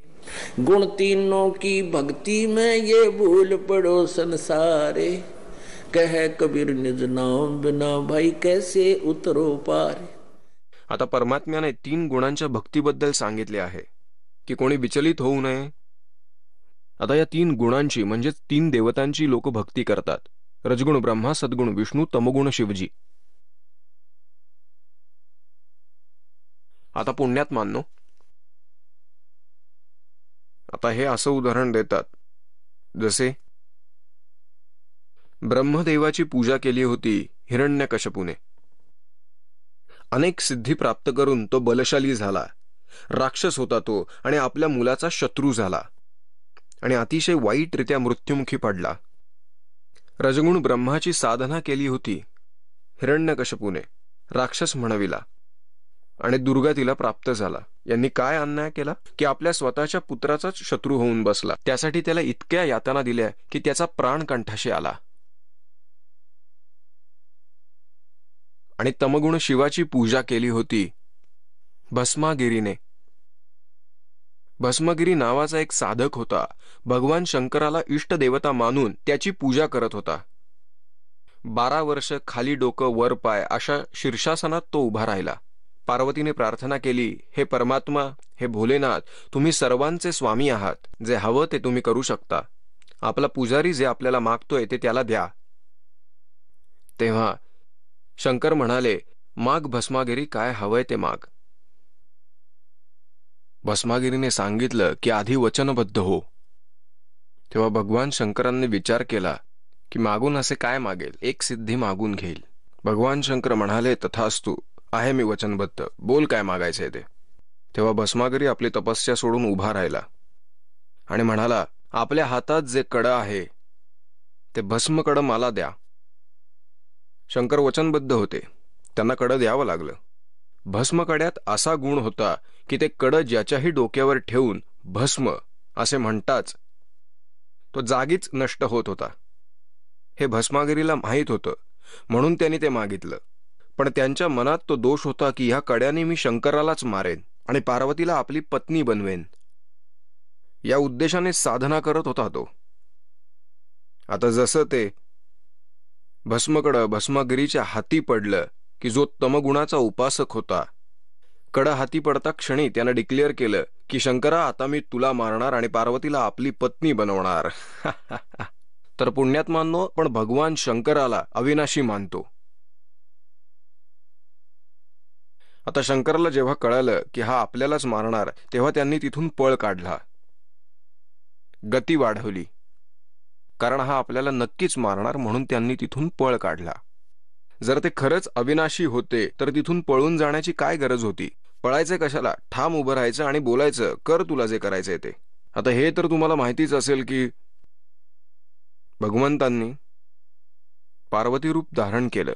गुण तीनों की भक्ति में ये भूल पड़ो संसारे. कहे कबीर निज नाम बिना भाई कैसे उतरो पार. आता परमात्म्याने 3 गुणांच्या भक्तीबद्दल सांगितले आहे की कोणी विचलित होऊ नये. आता या 3 गुणांची म्हणजेच 3 देवतांची लोक भक्ती करतात. रजगुण ब्रह्मा, सद्गुण विष्णू, तमगुण शिवजी. आता पुण्यात्मांनो, आता हे असं उदाहरण देतात जसे ब्रह्मदेवाची पूजा केली होती हिरण्यकश्यपूने. अनेक सिद्धी प्राप्त करून तो बलशाली झाला. राक्षस होता तो आणि आपल्या मुलाचा शत्रू झाला आणि अतिशय वाईटरित्या मृत्युमुखी पडला. रजगुण ब्रह्माची साधना केली होती हिरण्यकश्यपूने, राक्षस म्हणविला आणि दुर्गा तिला प्राप्त झाला. यांनी काय अन्याय केला की आपल्या स्वतःच्या पुत्राचाच शत्रू होऊन बसला. त्यासाठी त्याला इतक्या यातना दिल्या की त्याचा प्राण कंठाशी आला. आणि तमगुण शिवाची पूजा केली होती भस्मागिरीने. भस्मगिरी नावाचा एक साधक होता. भगवान शंकराला इष्ट देवता मानून त्याची पूजा करत होता. 12 वर्ष खाली डोकं वर पाय अशा शीर्षासनात तो उभा राहिला. पार्वतीने प्रार्थना केली, हे परमात्मा, हे भोलेनाथ, तुम्ही सर्वांचे स्वामी आहात. जे हवं ते तुम्ही करू शकता. आपला पुजारी जे आपल्याला मागतोय ते त्याला द्या. तेव्हा शंकर म्हणाले, माग भस्मागिरी, काय हवंय ते माग. भस्मागिरीने सांगितलं की आधी वचनबद्ध हो. तेव्हा भगवान शंकरांनी विचार केला की मागून असे काय मागेल, एक सिद्धी मागून घेईल. भगवान शंकर म्हणाले, तथास्तु, आहे मी वचनबद्ध, बोल काय मागायचंय ते. तेव्हा भस्मागिरी आपली तपस्या सोडून उभा राहिला आणि म्हणाला, आपल्या हातात जे कडं आहे ते भस्म कडं मला द्या. शंकर वचनबद्ध होते, त्यांना कडं द्यावं लागलं. भस्मकड्यात असा गुण होता की ते कडं ज्याच्याही डोक्यावर ठेवून भस्म असे म्हणताच तो जागीच नष्ट होत होता. हे भस्मागिरीला माहीत होतं, म्हणून त्यांनी ते मागितलं. पण त्यांच्या मनात तो दोष होता की ह्या कड्याने मी शंकरालाच मारेन आणि पार्वतीला आपली पत्नी बनवेन. या उद्देशाने साधना करत होता तो. आता जसं ते भस्मकडं भस्मागिरीच्या हाती पडलं की जो तमगुणाचा उपासक होता, कडं हाती पडता क्षणी त्यानं डिक्लेअर केलं की शंकरा, आता मी तुला मारणार आणि पार्वतीला आपली पत्नी बनवणार. तर पुण्यात्मांनो, पण भगवान शंकराला अविनाशी मानतो. आता शंकराला जेव्हा कळलं की हा आपल्यालाच मारणार, तेव्हा त्यांनी तिथून पळ काढला, गती वाढवली. कारण हा आपल्याला नक्कीच मारणार, म्हणून त्यांनी तिथून पळ काढला. जर ते खरंच अविनाशी होते तर तिथून पळून जाण्याची काय गरज होती? पळायचे कशाला? ठाम उभं राहायचं आणि बोलायचं, कर तुला जे करायचंय ते. आता हे तर तुम्हाला माहितीच असेल की भगवंतांनी पार्वती रूप धारण केलं.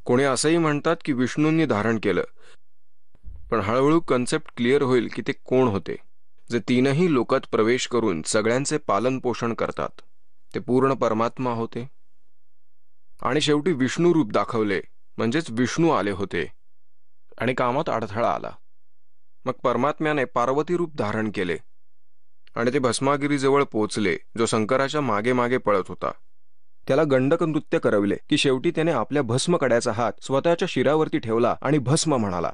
कोणी असंही म्हणतात की विष्णूंनी धारण केलं. पण हळूहळू कन्सेप्ट क्लिअर होईल की ते कोण होते. जे तीनही लोकात प्रवेश करून सगळ्यांचे पालन पोषण करतात, ते पूर्ण परमात्मा होते. आणि शेवटी विष्णू रूप दाखवले, म्हणजेच विष्णू आले होते आणि कामात अडथळा आला. मग परमात्म्याने पार्वती रूप धारण केले आणि ते भस्मागिरीजवळ पोचले, जो शंकराच्या मागे मागे पळत होता. त्याला गंडक नृत्य करवले की शेवटी त्याने आपल्या भस्मकड्याचा हात स्वतःच्या शिरावरती ठेवला आणि भस्म म्हणाला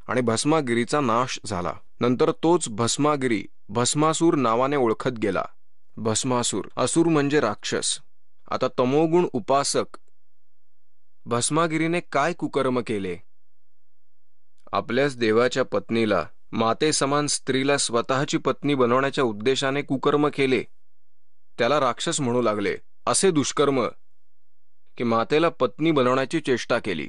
आणि भस्मागिरीचा नाश झाला. नंतर तोच भस्मागिरी भस्मासूर नावाने ओळखत गेला. भस्मासूर, असुर म्हणजे राक्षस. आता तमोगुण उपासक भस्मागिरीने काय कुकर्म केले? आपल्याच देवाच्या पत्नीला, माते समान स्त्रीला स्वतःची पत्नी बनवण्याच्या उद्देशाने कुकर्म केले. त्याला राक्षस म्हणू लागले. असे दुष्कर्म की मातेला पत्नी बनवण्याची चेष्टा केली.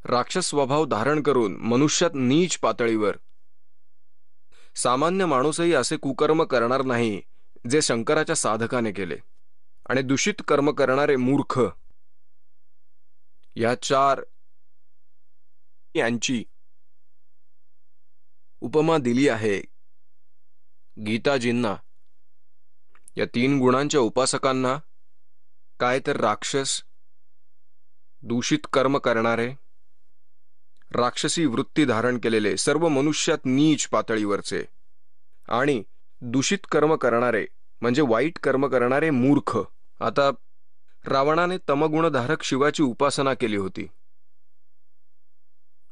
राक्षस स्वभाव धारण करून मनुष्यात नीच पातळीवर. सामान्य माणूसही असे कुकर्म करणार नाही जे शंकराच्या साधकाने केले. आणि दूषित कर्म करणारे मूर्ख, या चार यांची उपमा दिली आहे गीताजींना. या तीन गुणांच्या उपासकांना काय तर राक्षस, दूषित कर्म करणारे, राक्षसी वृत्ती धारण केलेले सर्व मनुष्यात नीच पातळीवरचे आणि दूषित कर्म करणारे म्हणजे वाईट कर्म करणारे मूर्ख. आता रावणाने तमगुणधारक शिवाची उपासना केली होती.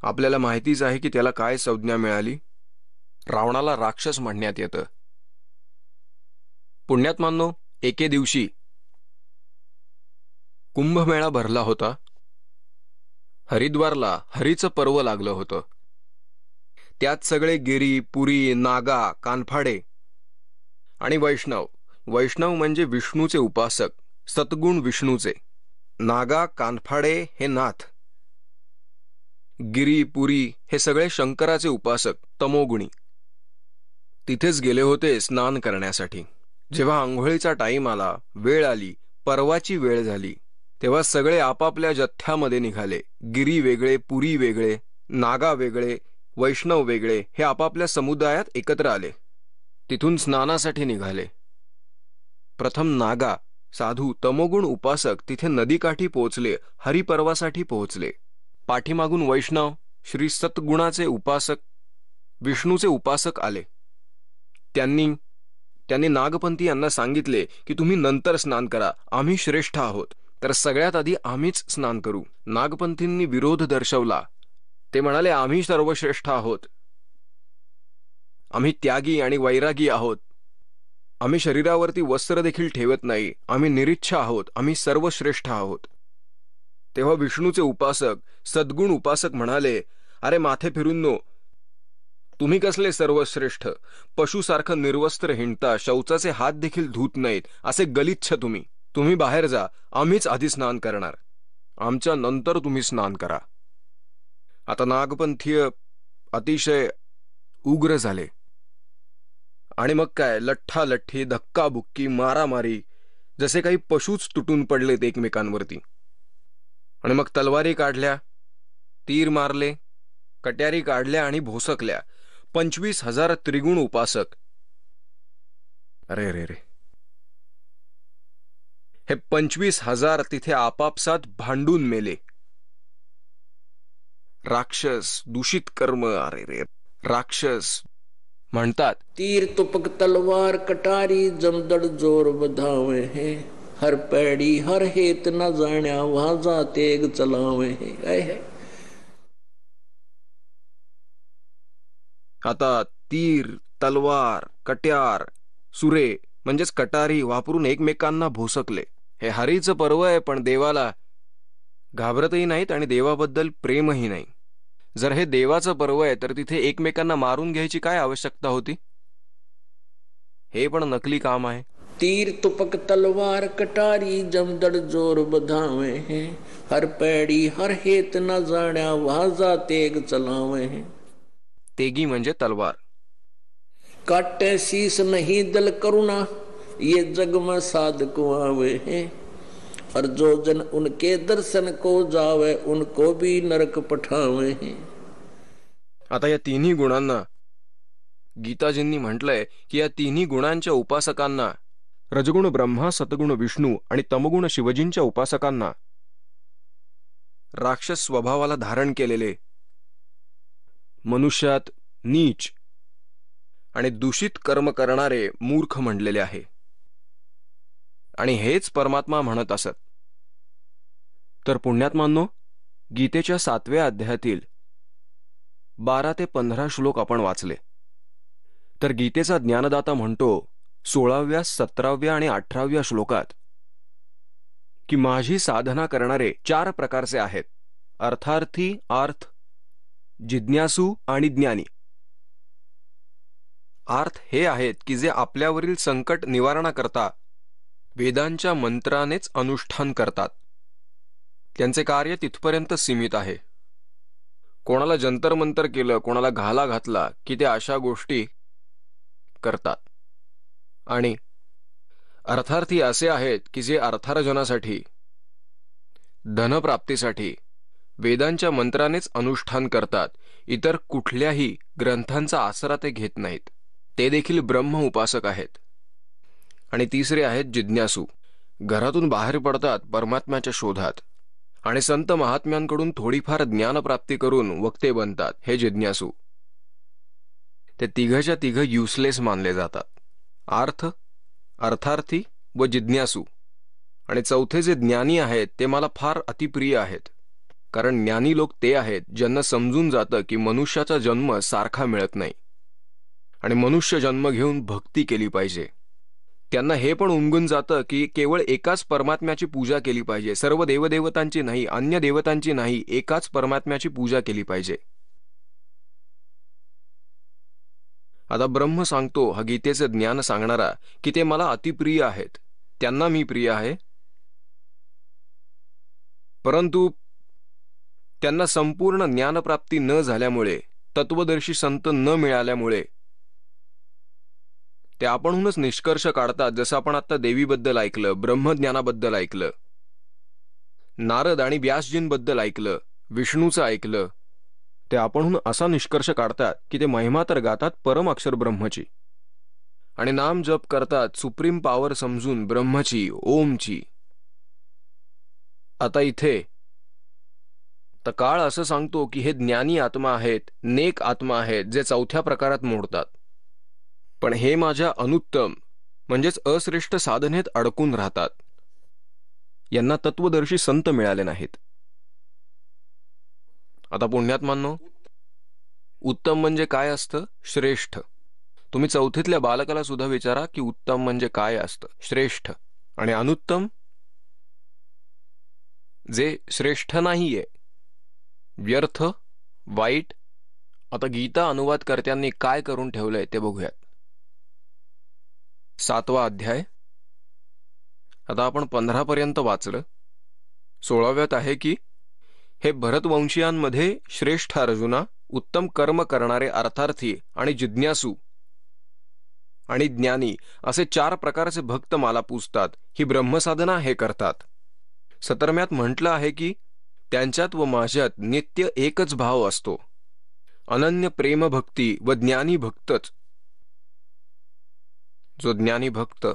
आपल्याला माहितीच आहे की त्याला काय संज्ञा मिळाली. रावणाला राक्षस म्हणण्यात येतं. पुण्यात्मांनो, एके दिवशी कुंभमेळा भरला होता. हरिद्वारला हरीचं पर्व लागलं होतं. त्यात सगळे गिरी, पुरी, नागा, कानफाडे आणि वैष्णव. वैष्णव म्हणजे विष्णूचे उपासक, सद्गुण विष्णूचे. नागा, कानफाडे हे नाथ. गिरी, पुरी हे सगळे शंकराचे उपासक, तमोगुणी. तिथेच गेले होते स्नान करण्यासाठी. जेव्हा आंघोळीचा टाईम आला, वेळ आली, पर्वाची वेळ झाली, तेव्हा सगळे आपापल्या जथ्यामध्ये निघाले. गिरी वेगळे, पुरी वेगळे, नागा वेगळे, वैष्णव वेगळे हे आपापल्या समुदायात एकत्र आले. तिथून स्नानासाठी निघाले. प्रथम नागा, साधू, तमोगुण उपासक तिथे नदीकाठी पोहोचले, हरिपर्वासाठी पोहोचले. पाठीमागून वैष्णव, श्री सत्गुणाचे उपासक, विष्णूचे उपासक आले. त्यांनी नागपंथी यांना सांगितले की तुम्ही नंतर स्नान करा, आम्ही श्रेष्ठ आहोत, तर सगळ्यात आधी आम्हीच स्नान करू. नागपंथींनी विरोध दर्शवला. ते म्हणाले, आम्ही सर्वश्रेष्ठ आहोत, आम्ही त्यागी आणि वैरागी आहोत, आम्ही शरीरावरती वस्त्र देखील ठेवत नाही, आम्ही निरीच्छ आहोत, आम्ही सर्वश्रेष्ठ आहोत. तेव्हा विष्णूचे उपासक, सद्गुण उपासक म्हणाले, अरे माथे फिरूंनो, तुम्ही कसले सर्वश्रेष्ठ? पशुसारखं निर्वस्त्र हिंडता, शौचाचे हात देखील धूत नाहीत, असे गलिच्छ तुम्ही बाहेर जा, आम्हीच आधी स्नान करणार, आमच्या नंतर तुम्ही स्नान करा. आता नागपंथीय अतिशय उग्र झाले आणि मग काय, लठ्ठालठ्ठी, धक्काबुक्की, मारामारी, जसे काही पशूच तुटून पडलेत एकमेकांवरती. आणि मग तलवारी काढल्या, तीर मारले, कट्यारी काढल्या आणि भोसकल्या. 25,000 त्रिगुण उपासक. अरे रे रे, हे 25,000 तिथे आपापसात भांडून मेले. राक्षस, दूषित कर्म. अरे रे, राक्षस म्हणतात, तीर तुपक तलवार कटारी जमदड़ जोर बधावे हैं, हर पैड़ी हर हेत न जाण्या वाजा तेग चलावे हैं. आता तीर, तलवार, कट्यार, सुरे म्हणजेच कटारी वापरून एकमेकांना भोसकले. हे हरीचं पर्व आहे, पण देवाला घाबरतही नाहीत आणि देवाबद्दल प्रेमही नाही. जर हे देवाचं पर्व आहे तर तिथे एकमेकांना मारून घ्यायची काय आवश्यकता होती? हे पण नकली काम आहे. तीर तुपक तलवार कटारी जमदड़ जोर बधावे हैं, हर पैड़ी हर हेत न जाण्या वाजा तेग चलावे हैं. तेगी म्हणजे तलवार. काटे शीस नहीं दल करुणा, ये जग में साधक आवे हैं, और जो जन उनके दर्शन को जावे उनको भी नरक पठावे हैं. आता या तिन्ही गुणांना गीताजींनी म्हटलंय की या तिन्ही गुणांच्या उपासकांना, रजगुण ब्रह्मा, सतगुण विष्णू आणि तमगुण शिवजींच्या उपासकांना, राक्षस स्वभावाला धारण केलेले, मनुष्यात नीच आणि दूषित कर्म करणारे मूर्ख म्हणलेले आहे. आणि हेच परमात्मा म्हणत असत. तर पुण्यात्मांनो, गीतेच्या 7व्या अध्यायातील 12 ते 15 श्लोक आपण वाचले. तर गीतेचा ज्ञानदाता म्हणतो 16व्या, 17व्या आणि 18व्या श्लोकात की माझी साधना करणारे 4 प्रकारचे आहेत: अर्थार्थी, आर्थ, जिज्ञासू आणि ज्ञानी. आर्थ हे आहेत की जे आपल्यावरील संकट निवारणाकरता वेदांच्या मंत्रानेच अनुष्ठान करतात. त्यांचे कार्य तिथपर्यंत सीमित आहे. कोणाला जंतर मंतर केलं, कोणाला घाला घातला की ते अशा गोष्टी करतात. आणि अर्थार्थी असे आहेत की जे अर्थार्जनासाठी, धनप्राप्तीसाठी वेदांच्या मंत्रानेच अनुष्ठान करतात. इतर कुठल्याही ग्रंथांचा आसरा ते घेत नाहीत. ते देखील ब्रह्म उपासक आहेत. आणि तिसरे आहेत जिज्ञासू. घरातून बाहेर पडतात परमात्म्याच्या शोधात आणि संत महात्म्यांकडून थोडीफार ज्ञानप्राप्ती करून वक्ते बनतात. हे जिज्ञासू. ते तिघच्या तिघ युसलेस मानले जातात. आर्थ, अर्थार्थी व जिज्ञासू. आणि चौथे जे ज्ञानी आहेत ते मला फार अतिप्रिय आहेत. कारण ज्ञानी लोक ते आहेत ज्यांना समजून जातं की मनुष्याचा जन्म सारखा मिळत नाही आणि मनुष्य जन्म घेऊन भक्ती केली पाहिजे. त्यांना हे पण उमगून जातं की केवळ एकाच परमात्म्याची पूजा केली पाहिजे, सर्व देवदेवतांची नाही, अन्य देवतांची नाही, एकाच परमात्म्याची पूजा केली पाहिजे. आता ब्रह्म सांगतो, हा गीतेचे ज्ञान सांगणारा, की ते मला अतिप्रिय आहेत, त्यांना मी प्रिय आहे. परंतु त्यांना संपूर्ण ज्ञानप्राप्ती न झाल्यामुळे, तत्वदर्शी संत न मिळाल्यामुळे ते आपणहूनच निष्कर्ष काढतात. जसं आपण आता देवीबद्दल ऐकलं, ब्रह्मज्ञानाबद्दल ऐकलं, नारद आणि व्यासजींबद्दल ऐकलं, विष्णूचं ऐकलं. ते आपणहून असा निष्कर्ष काढतात की ते महिमा तर गातात परम अक्षर ब्रह्मची आणि नाम जप करतात सुप्रीम पॉवर समजून ब्रह्मची, ओमची. आता इथे तर काळ असं सांगतो की हे ज्ञानी आत्मा आहेत, नेक आत्मा आहेत, जे चौथ्या प्रकारात मोडतात. पण हे माझ्या अनुत्तम म्हणजेच अश्रेष्ठ साधनेत अडकून राहतात. यांना तत्वदर्शी संत मिळाले नाहीत. आता पुण्यात्मांनो, उत्तम म्हणजे काय असतं? श्रेष्ठ. तुम्ही चौथीतल्या बालकाला सुद्धा विचारा की उत्तम म्हणजे काय असतं? श्रेष्ठ. आणि अनुत्तम जे श्रेष्ठ नाहीये, व्यर्थ, वाईट. आता गीता अनुवादकर्त्यांनी काय करून ठेवलंय ते बघूयात. 7वा अध्याय. आता आपण 15 पर्यंत वाचलं. 16व्यात आहे की हे भरतवंशीयांमध्ये श्रेष्ठ अर्जुना, उत्तम कर्म करणारे अर्थार्थी आणि जिज्ञासू आणि ज्ञानी असे 4 प्रकारचे भक्त मला पूजतात. ही ब्रह्मसाधना हे करतात. 17व्यात म्हटलं आहे की त्यांच्यात व माझ्यात नित्य एकच भाव असतो. अनन्य प्रेम भक्ती व ज्ञानी भक्तच. जो ज्ञानी भक्त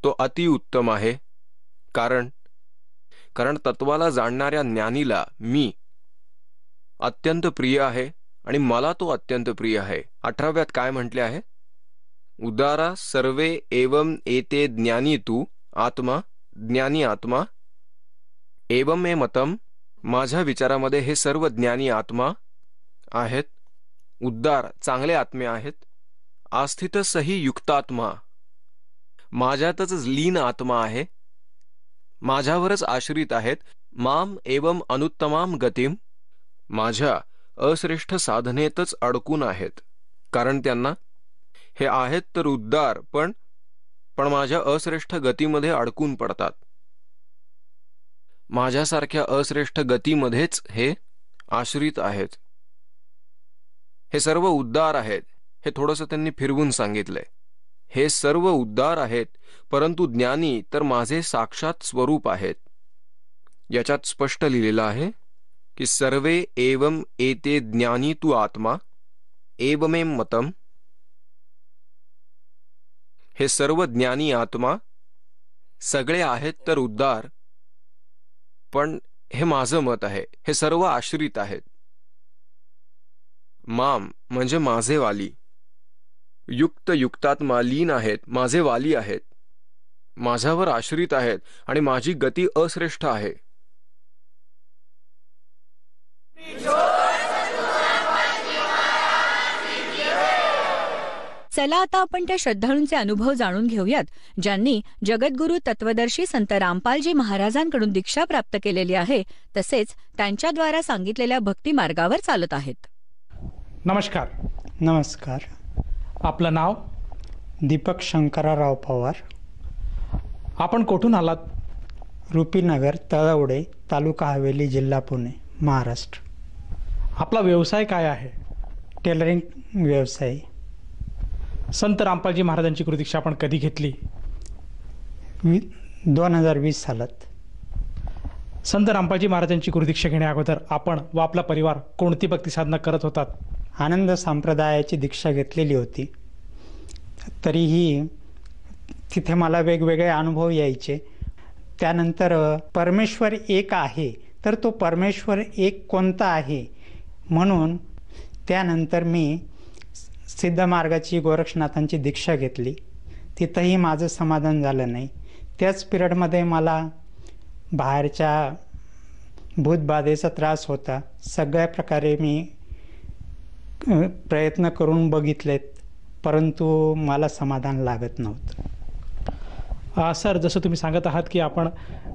तो अतिउत्तम आहे. कारण तत्वाला जाणणाऱ्या ज्ञानीला मी अत्यंत प्रिय आहे आणि मला तो अत्यंत प्रिय आहे. 18व्यात काय म्हटले आहे? उदारा सर्वे एवं एते ज्ञानी तू आत्मा, ज्ञानी आत्मा एवं मे मतम. माझ्या विचारामध्ये हे सर्व ज्ञानी आत्मा आहेत. उद्दार चांगले आत्मे आहेत. आस्थित सही युक्तात्मा माझ्यातच लीन आत्मा आहे. माझ्यावरच आश्रित आहेत. माम एवं अनुत्तमाम गतिम माझ्या अश्रेष्ठ साधनेतच अडकून आहेत. कारण त्यांना हे आहेत तर उद्दार पण माझ्या अश्रेष्ठ गतीमध्ये अडकून पडतात. माझ्यासारख्या अश्रेष्ठ गतीमध्येच हे आश्रित आहेत. हे सर्व उद्दार आहेत. हे थोडंसं त्यांनी फिरवून सांगितलंय. हे सर्व उद्दार आहेत, परंतु ज्ञानी तर माझे साक्षात स्वरूप आहेत. याच्यात स्पष्ट लिहिलेलं आहे की सर्वे एवं एते ज्ञानी तू आत्मा एवमें मतम, हे सर्व ज्ञानी आत्मा सगळे आहेत तर उद्धार, पण हे माझं मत आहे, हे सर्व आश्रित आहेत. माम म्हणजे माझे वाली, युक्त युक्तात्मा लीन आहेत, माझे वाली आहेत, माझ्यावर आश्रित आहेत आणि माझी गती अश्रेष्ठ आहे. चला आता आपण त्या श्रद्धाळूंचे अनुभव जाणून घेऊयात, ज्यांनी जगद्गुरू तत्वदर्शी संत रामपालजी महाराजांकडून दीक्षा प्राप्त केलेली आहे, तसेच त्यांच्याद्वारा सांगितलेल्या भक्ती मार्गावर चालत आहेत. नमस्कार. नमस्कार. आपलं नाव? दीपक शंकरराव पवार. आपण कुठून आलात? रुपीनगर, तळवडे, तालुका हवेली, जिल्हा पुणे, महाराष्ट्र. आपला व्यवसाय काय आहे? टेलरिंग व्यवसाय. संत रामपालजी महाराजांची गुरुदीक्षा आपण कधी घेतली? 2020 सालात. संत रामपालजी महाराजांची गुरुदीक्षा घेण्या अगोदर आपण व आपला परिवार कोणती भक्ती साधना करत होतात? आनंद संप्रदायाची दीक्षा घेतलेली होती. तरीही तिथे मला वेगवेगळे अनुभव यायचे. त्यानंतर परमेश्वर एक आहे, तर तो परमेश्वर एक कोणता आहे म्हणून त्यानंतर मी सिद्ध मार्गाची गोरक्षनाथांची दीक्षा घेतली. तिथंही माझं समाधान झालं नाही. त्याच पिरियडमध्ये मला बाहेरच्या भूतबाधेचा त्रास होता. सगळ्या प्रकारे मी प्रयत्न करून बघितलेत, परंतु मला समाधान लागत नव्हतं. सर, जसं तुम्ही सांगत आहात की आपण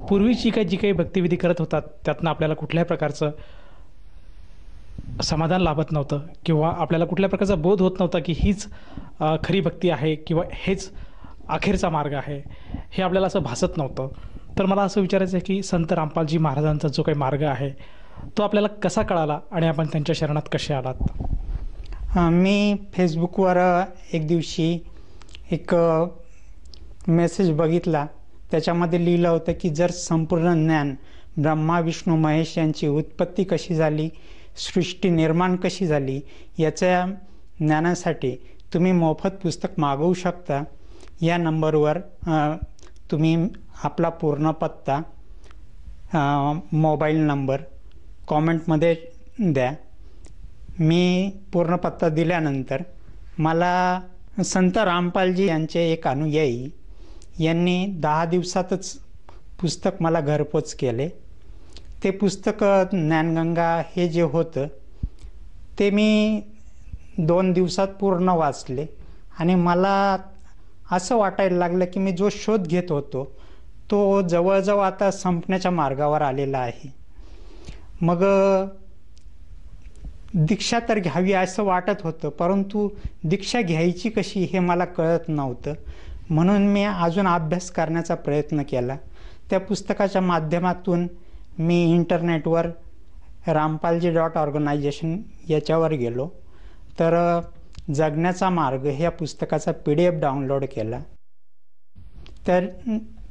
पूर्वीची जी काही भक्तिविधी करत होतात त्यातनं आपल्याला कुठल्याही प्रकारचं समाधान लाभत नव्हतं किंवा आपल्याला कुठल्या प्रकारचा बोध होत नव्हता की हीच खरी भक्ती आहे किंवा हेच अखेरचा मार्ग आहे, हे आपल्याला असं भासत नव्हतं. तर मला असं विचारायचं आहे की संत रामपालजी महाराजांचा जो काही मार्ग आहे तो आपल्याला कसा कळाला आणि आपण त्यांच्या शरणात कसे आलात? मी फेसबुकवर एक दिवशी एक मेसेज बघितला. त्याच्यामध्ये लिहिलं होतं की जर संपूर्ण ज्ञान ब्रह्मा विष्णू महेश यांची उत्पत्ती कशी झाली, सृष्टी निर्माण कशी झाली, याच्या ज्ञानासाठी तुम्ही मोफत पुस्तक मागवू शकता. या नंबरवर तुम्ही आपला पूर्ण पत्ता, मोबाईल नंबर कॉमेंटमध्ये द्या. मी पूर्ण पत्ता दिल्यानंतर मला संत रामपालजी यांचे एक अनुयायी यांनी 10 दिवसातच पुस्तक मला घरपोच केले. ते पुस्तक ज्ञानगंगा हे जे होतं ते मी 2 दिवसात पूर्ण वाचले आणि मला असं वाटायला लागलं की मी जो शोध घेत होतो तो जवळजवळ आता संपण्याच्या मार्गावर आलेला आहे. मग दीक्षा तर घ्यावी असं वाटत होतं, परंतु दीक्षा घ्यायची कशी हे मला कळत नव्हतं. म्हणून मी अजून अभ्यास करण्याचा प्रयत्न केला. त्या पुस्तकाच्या माध्यमातून मी इंटरनेटवर rampalji.organization याच्यावर गेलो, तर जगण्याचा मार्ग ह्या पुस्तकाचा PDF डाउनलोड केला. तर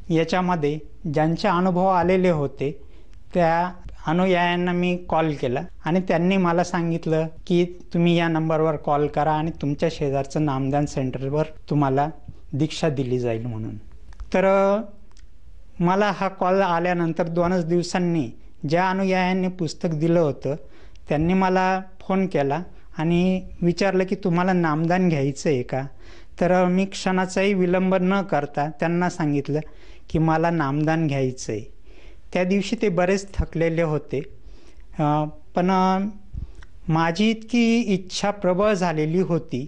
याच्यामध्ये ज्यांचे अनुभव आलेले होते त्या अनुयायांना मी कॉल केला आणि त्यांनी मला सांगितलं की तुम्ही या नंबरवर कॉल करा आणि तुमच्या शेजारचं नामदान सेंटरवर तुम्हाला दीक्षा दिली जाईल म्हणून. तर मला हा कॉल आल्यानंतर 2च दिवसांनी ज्या अनुयायांनी पुस्तक दिलं होतं त्यांनी मला फोन केला आणि विचारलं की तुम्हाला नामदान घ्यायचं आहे का. तर मी क्षणाचाही विलंब न करता त्यांना सांगितलं की मला नामदान घ्यायचं आहे. त्या दिवशी ते बरेच थकलेले होते, पण माझी इतकी इच्छा प्रबळ झालेली होती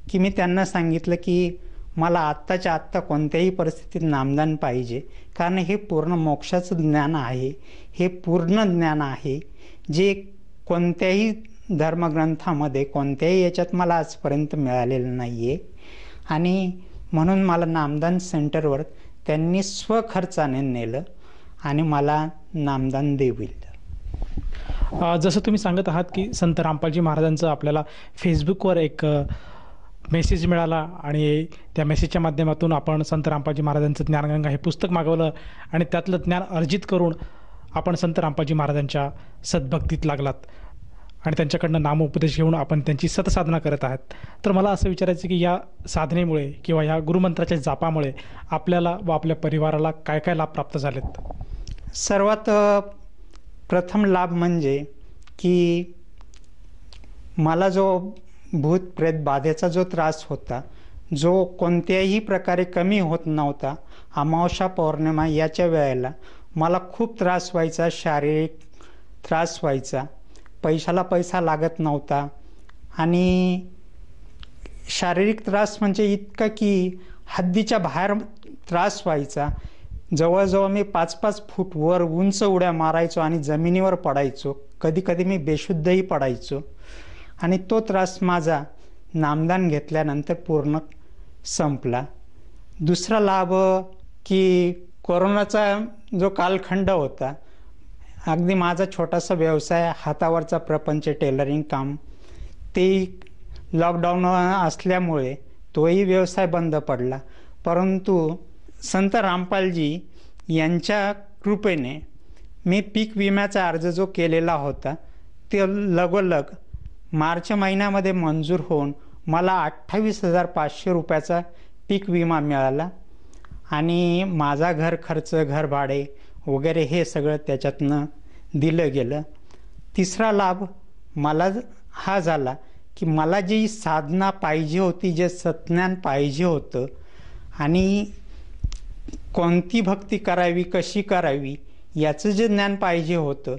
की मी त्यांना सांगितलं की मला आत्ताच्या आत्ता कोणत्याही परिस्थितीत नामदान पाहिजे, कारण हे पूर्ण मोक्षाचं ज्ञान आहे. हे पूर्ण ज्ञान आहे जे कोणत्याही धर्मग्रंथामध्ये कोणत्याही याच्यात मला आजपर्यंत मिळालेलं नाही आहे. आणि म्हणून मला नामदान सेंटरवर त्यांनी स्वखर्चाने नेलं आणि मला नामदान देविलं. जसं तुम्ही सांगत आहात की संत रामपालजी महाराजांचं आपल्याला फेसबुकवर एक मेसेज मिळाला आणि त्या मेसेजच्या माध्यमातून आपण संत रामपालजी महाराजांचं ज्ञानगंगा हे पुस्तक मागवलं आणि त्यातलं ज्ञान अर्जित करून आपण संत रामपालजी महाराजांच्या सद्भक्तीत लागलात आणि त्यांच्याकडनं नामोपदेश घेऊन आपण त्यांची सतसाधना करत आहात. तर मला असं विचारायचं की या साधनेमुळे किंवा या गुरुमंत्राच्या जापामुळे आपल्याला व आपल्या परिवाराला काय काय लाभ प्राप्त झालेत? सर्वात प्रथम लाभ म्हणजे की मला जो भूत प्रेत बाधेचा जो त्रास होता, जो कोणत्याही प्रकारे कमी होत नव्हता, अमावस्या पौर्णिमा याच्या वेळेला मला खूप त्रास व्हायचा, शारीरिक त्रास व्हायचा, पैशाला पैसा लागत नव्हता आणि शारीरिक त्रास म्हणजे इतका की हद्दीच्या बाहेर त्रास व्हायचा. जवळजवळ मी 5-5 फूट वर उंच उड्या मारायचो आणि जमिनीवर पडायचो, कधी कधी मी बेशुद्धही पडायचो आणि तो त्रास माझा नामदान घेतल्यानंतर पूर्ण संपला. दुसरा लाभ की कोरोनाचा जो कालखंड होता, अगदी माझा छोटासा व्यवसाय हातावरचा प्रपंच टेलरिंग काम, ते लॉकडाऊन असल्यामुळे तोही व्यवसाय बंद पडला. परंतु संत रामपालजी यांच्या कृपेने मी पीक विम्याचा अर्ज जो केलेला होता ते लगोलग मार्च महिन्यामध्ये मंजूर होऊन मला 28,500 रुपयाचा पीक विमा मिळाला आणि माझा घर खर्च, घर भाडे वगैरे हे सगळं त्याच्यातनं दिलं गेलं. तिसरा लाभ मला हा झाला की मला जी साधना पाहिजे होती, जे सत्ज्ञान पाहिजे होतं आणि कोणती भक्ती करावी, कशी करावी याचं जे ज्ञान पाहिजे होतं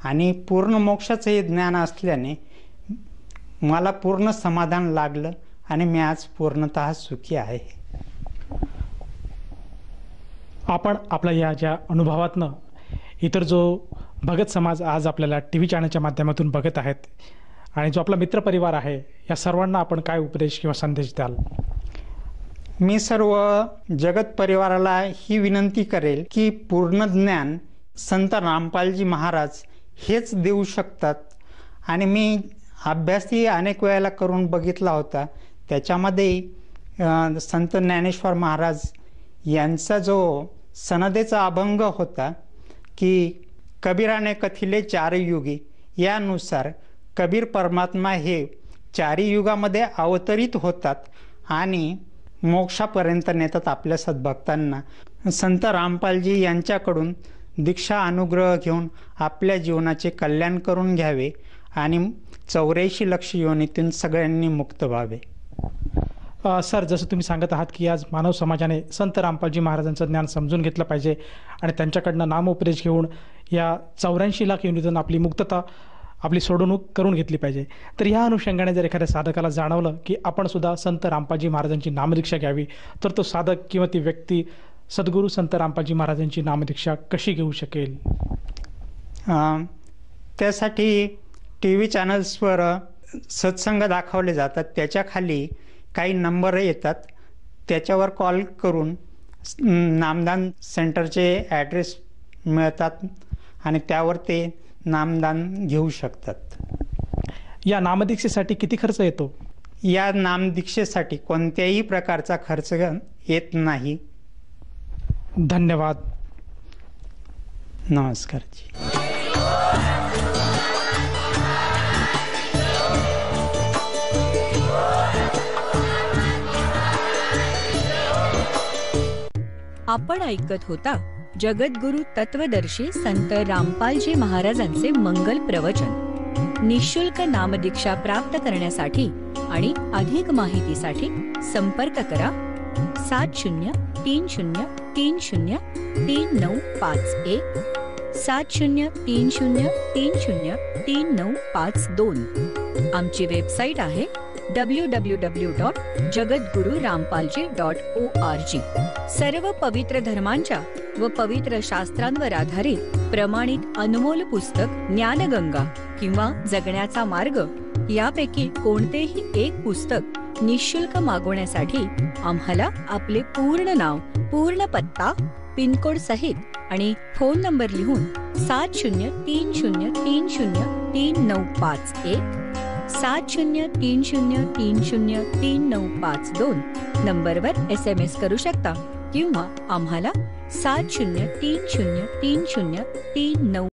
आणि पूर्ण मोक्षाचं हे ज्ञान असल्याने मला पूर्ण समाधान लागलं आणि मी आज पूर्णतः सुखी आहे. आपण आपल्या या ज्या अनुभवातनं इतर जो भगत समाज आज आपल्याला टी व्ही चॅनलच्या माध्यमातून बघत आहेत आणि जो आपला मित्रपरिवार आहे, या सर्वांना आपण काय उपदेश किंवा संदेश द्याल? मी सर्व जगत परिवाराला ही विनंती करेल की पूर्ण ज्ञान संत रामपालजी महाराज हेच देऊ शकतात आणि मी अभ्यासही अनेक वेळेला करून बघितला होता. त्याच्यामध्ये संत ज्ञानेश्वर महाराज यांचा जो सनदेचा अभंग होता की कबीराने कथिले 4 युगी, यानुसार कबीर परमात्मा हे 4 युगामध्ये अवतरित होतात आणि मोक्षापर्यंत नेतात आपल्या सद्भक्तांना. संत रामपालजी यांच्याकडून दीक्षा अनुग्रह घेऊन आपल्या जीवनाचे कल्याण करून घ्यावे आणि 84 लक्ष योनीतून सगळ्यांनी मुक्त व्हावे. सर, जसं तुम्ही सांगत आहात की आज मानव समाजाने संत रामपालजी महाराजांचं ज्ञान समजून घेतलं पाहिजे आणि त्यांच्याकडनं नामोपदेश घेऊन या 84 लाख योनीतून आपली मुक्तता, आपली सोडवणूक करून घेतली पाहिजे. तर ह्या अनुषंगाने जर एखाद्या साधकाला जाणवलं की आपण सुद्धा संत रामपालजी महाराजांची नामदीक्षा घ्यावी, तर तो साधक किंवा ती व्यक्ती सद्गुरू संत रामपालजी महाराजांची नामदीक्षा कशी घेऊ शकेल? त्यासाठी टी व्ही चॅनल्सवर सत्संग दाखवले जातात, त्याच्या खाली काही नंबर येतात, त्याच्यावर कॉल करून नामदान सेंटरचे ॲड्रेस मिळतात आणि त्यावर ते नामदान घेऊ शकतात. या नामदीक्षेसाठी किती खर्च येतो? या नामदीक्षेसाठी कोणत्याही प्रकारचा खर्च येत नाही. धन्यवाद. नमस्कार जी. आपण ऐकत होता जगद्गुरु तत्वदर्शी संत रामपालजी महाराजांचे मंगल प्रवचन. निःशुल्क नामदीक्षा प्राप्त करण्यासाठी आणि अधिक माहितीसाठी संपर्क करा 7030303951 7030303952. आमची वेबसाईट आहे www.jagadgururampalji.org. सर्व पवित्र धर्मांच्या व पवित्र शास्त्रांवर आधारित प्रमाणित अनमोल पुस्तक ज्ञानगंगा किंवा जगण्याचा मार्ग यापैकी कोणतेही एक पुस्तक निःशुल्क मागवण्यासाठी आम्हाला आपले पूर्ण नाव, पूर्ण पत्ता, पिनकोड सहित आणि फोन नंबर लिहून 7030303951 7030303952 नंबरवर SMS करू शकता किंवा आम्हाला 70303039